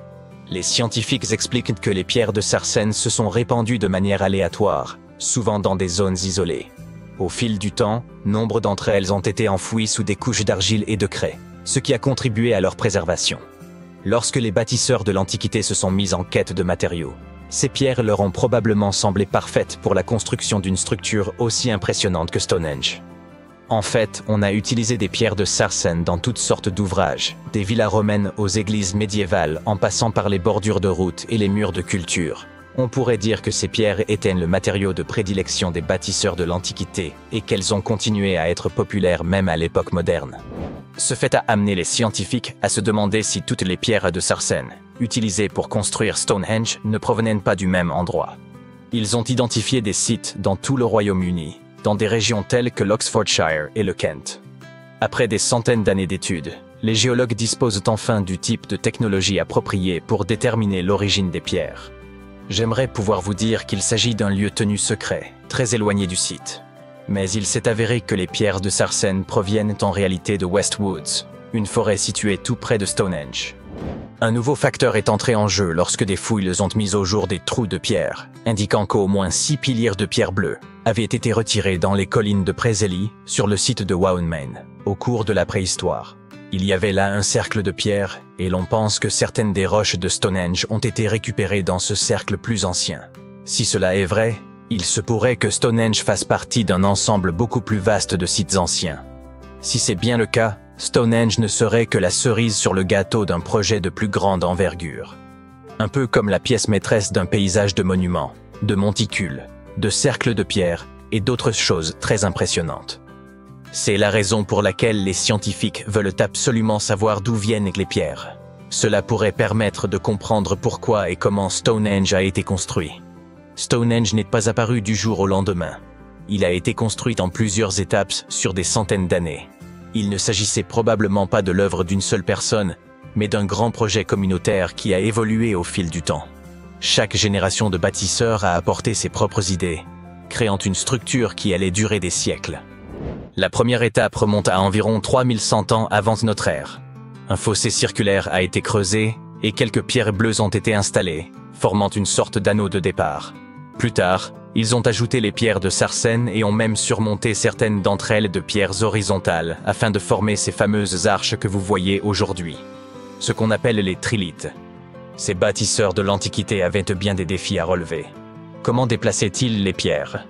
Les scientifiques expliquent que les pierres de Sarsène se sont répandues de manière aléatoire, souvent dans des zones isolées. Au fil du temps, nombre d'entre elles ont été enfouies sous des couches d'argile et de craie. ce qui a contribué à leur préservation. Lorsque les bâtisseurs de l'Antiquité se sont mis en quête de matériaux, ces pierres leur ont probablement semblé parfaites pour la construction d'une structure aussi impressionnante que Stonehenge. En fait, on a utilisé des pierres de sarcène dans toutes sortes d'ouvrages, des villas romaines aux églises médiévales en passant par les bordures de routes et les murs de culture. On pourrait dire que ces pierres étaient le matériau de prédilection des bâtisseurs de l'Antiquité et qu'elles ont continué à être populaires même à l'époque moderne. Ce fait a amené les scientifiques à se demander si toutes les pierres de sarcène, utilisées pour construire Stonehenge, ne provenaient pas du même endroit. Ils ont identifié des sites dans tout le Royaume-Uni, dans des régions telles que l'Oxfordshire et le Kent. Après des centaines d'années d'études, les géologues disposent enfin du type de technologie appropriée pour déterminer l'origine des pierres. J'aimerais pouvoir vous dire qu'il s'agit d'un lieu tenu secret, très éloigné du site. Mais il s'est avéré que les pierres de sarcène proviennent en réalité de West Woods, une forêt située tout près de Stonehenge. Un nouveau facteur est entré en jeu lorsque des fouilles ont mis au jour des trous de pierre, indiquant qu'au moins 6 piliers de pierre bleue avaient été retirés dans les collines de Preseli, sur le site de Waunmain, au cours de la préhistoire. Il y avait là un cercle de pierre, et l'on pense que certaines des roches de Stonehenge ont été récupérées dans ce cercle plus ancien. Si cela est vrai, il se pourrait que Stonehenge fasse partie d'un ensemble beaucoup plus vaste de sites anciens. Si c'est bien le cas, Stonehenge ne serait que la cerise sur le gâteau d'un projet de plus grande envergure. Un peu comme la pièce maîtresse d'un paysage de monuments, de monticules, de cercles de pierre et d'autres choses très impressionnantes. C'est la raison pour laquelle les scientifiques veulent absolument savoir d'où viennent les pierres. Cela pourrait permettre de comprendre pourquoi et comment Stonehenge a été construit. Stonehenge n'est pas apparu du jour au lendemain. Il a été construit en plusieurs étapes sur des centaines d'années. Il ne s'agissait probablement pas de l'œuvre d'une seule personne, mais d'un grand projet communautaire qui a évolué au fil du temps. Chaque génération de bâtisseurs a apporté ses propres idées, créant une structure qui allait durer des siècles. La première étape remonte à environ 3100 ans avant notre ère. Un fossé circulaire a été creusé et quelques pierres bleues ont été installées, formant une sorte d'anneau de départ. Plus tard, ils ont ajouté les pierres de sarcène et ont même surmonté certaines d'entre elles de pierres horizontales afin de former ces fameuses arches que vous voyez aujourd'hui. Ce qu'on appelle les trilithes. Ces bâtisseurs de l'Antiquité avaient bien des défis à relever. Comment déplaçaient-ils les pierres?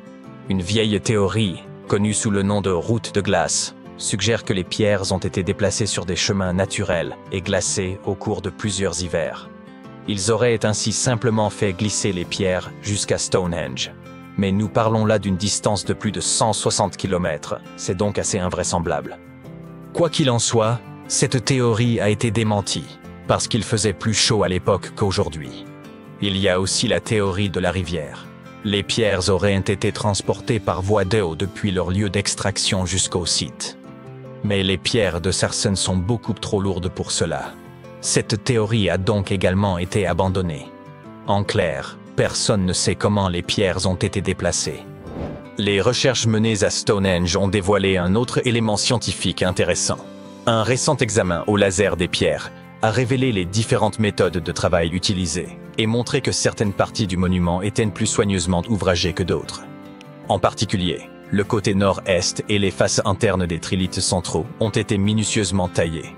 Une vieille théorie, connue sous le nom de route de glace, suggère que les pierres ont été déplacées sur des chemins naturels et glacés au cours de plusieurs hivers. Ils auraient ainsi simplement fait glisser les pierres jusqu'à Stonehenge. Mais nous parlons là d'une distance de plus de 160 km, c'est donc assez invraisemblable. Quoi qu'il en soit, cette théorie a été démentie, parce qu'il faisait plus chaud à l'époque qu'aujourd'hui. Il y a aussi la théorie de la rivière. Les pierres auraient été transportées par voie d'eau depuis leur lieu d'extraction jusqu'au site. Mais les pierres de sarcène sont beaucoup trop lourdes pour cela. Cette théorie a donc également été abandonnée. En clair, personne ne sait comment les pierres ont été déplacées. Les recherches menées à Stonehenge ont dévoilé un autre élément scientifique intéressant. Un récent examen au laser des pierres a révélé les différentes méthodes de travail utilisées et montré que certaines parties du monument étaient plus soigneusement ouvragées que d'autres. En particulier, le côté nord-est et les faces internes des trilithes centraux ont été minutieusement taillés.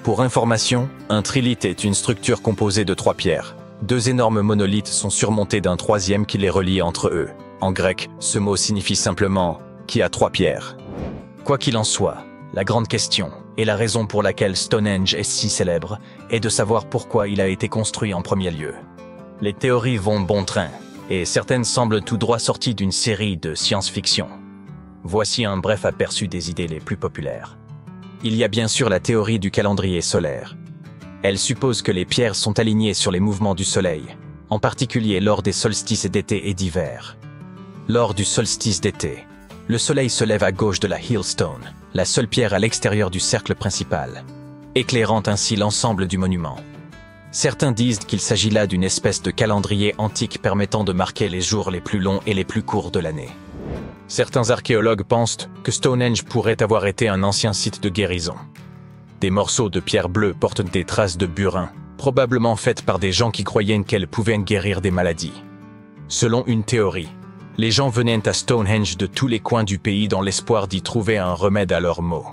Pour information, un trilithe est une structure composée de 3 pierres. 2 énormes monolithes sont surmontés d'un troisième qui les relie entre eux. En grec, ce mot signifie simplement « qui a 3 pierres ». Quoi qu'il en soit, la grande question, et la raison pour laquelle Stonehenge est si célèbre, est de savoir pourquoi il a été construit en premier lieu. Les théories vont bon train, et certaines semblent tout droit sorties d'une série de science-fiction. Voici un bref aperçu des idées les plus populaires. Il y a bien sûr la théorie du calendrier solaire. Elle suppose que les pierres sont alignées sur les mouvements du soleil, en particulier lors des solstices d'été et d'hiver. Lors du solstice d'été, le soleil se lève à gauche de la Hillstone, la seule pierre à l'extérieur du cercle principal, éclairant ainsi l'ensemble du monument. Certains disent qu'il s'agit là d'une espèce de calendrier antique permettant de marquer les jours les plus longs et les plus courts de l'année. Certains archéologues pensent que Stonehenge pourrait avoir été un ancien site de guérison. Des morceaux de pierre bleue portent des traces de burin, probablement faites par des gens qui croyaient qu'elles pouvaient guérir des maladies. Selon une théorie, les gens venaient à Stonehenge de tous les coins du pays dans l'espoir d'y trouver un remède à leurs maux.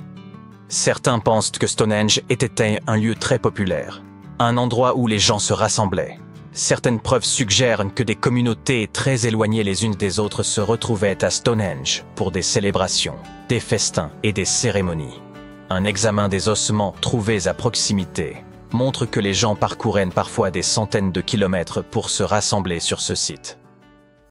Certains pensent que Stonehenge était un lieu très populaire, un endroit où les gens se rassemblaient. Certaines preuves suggèrent que des communautés très éloignées les unes des autres se retrouvaient à Stonehenge pour des célébrations, des festins et des cérémonies. Un examen des ossements trouvés à proximité montre que les gens parcouraient parfois des centaines de kilomètres pour se rassembler sur ce site.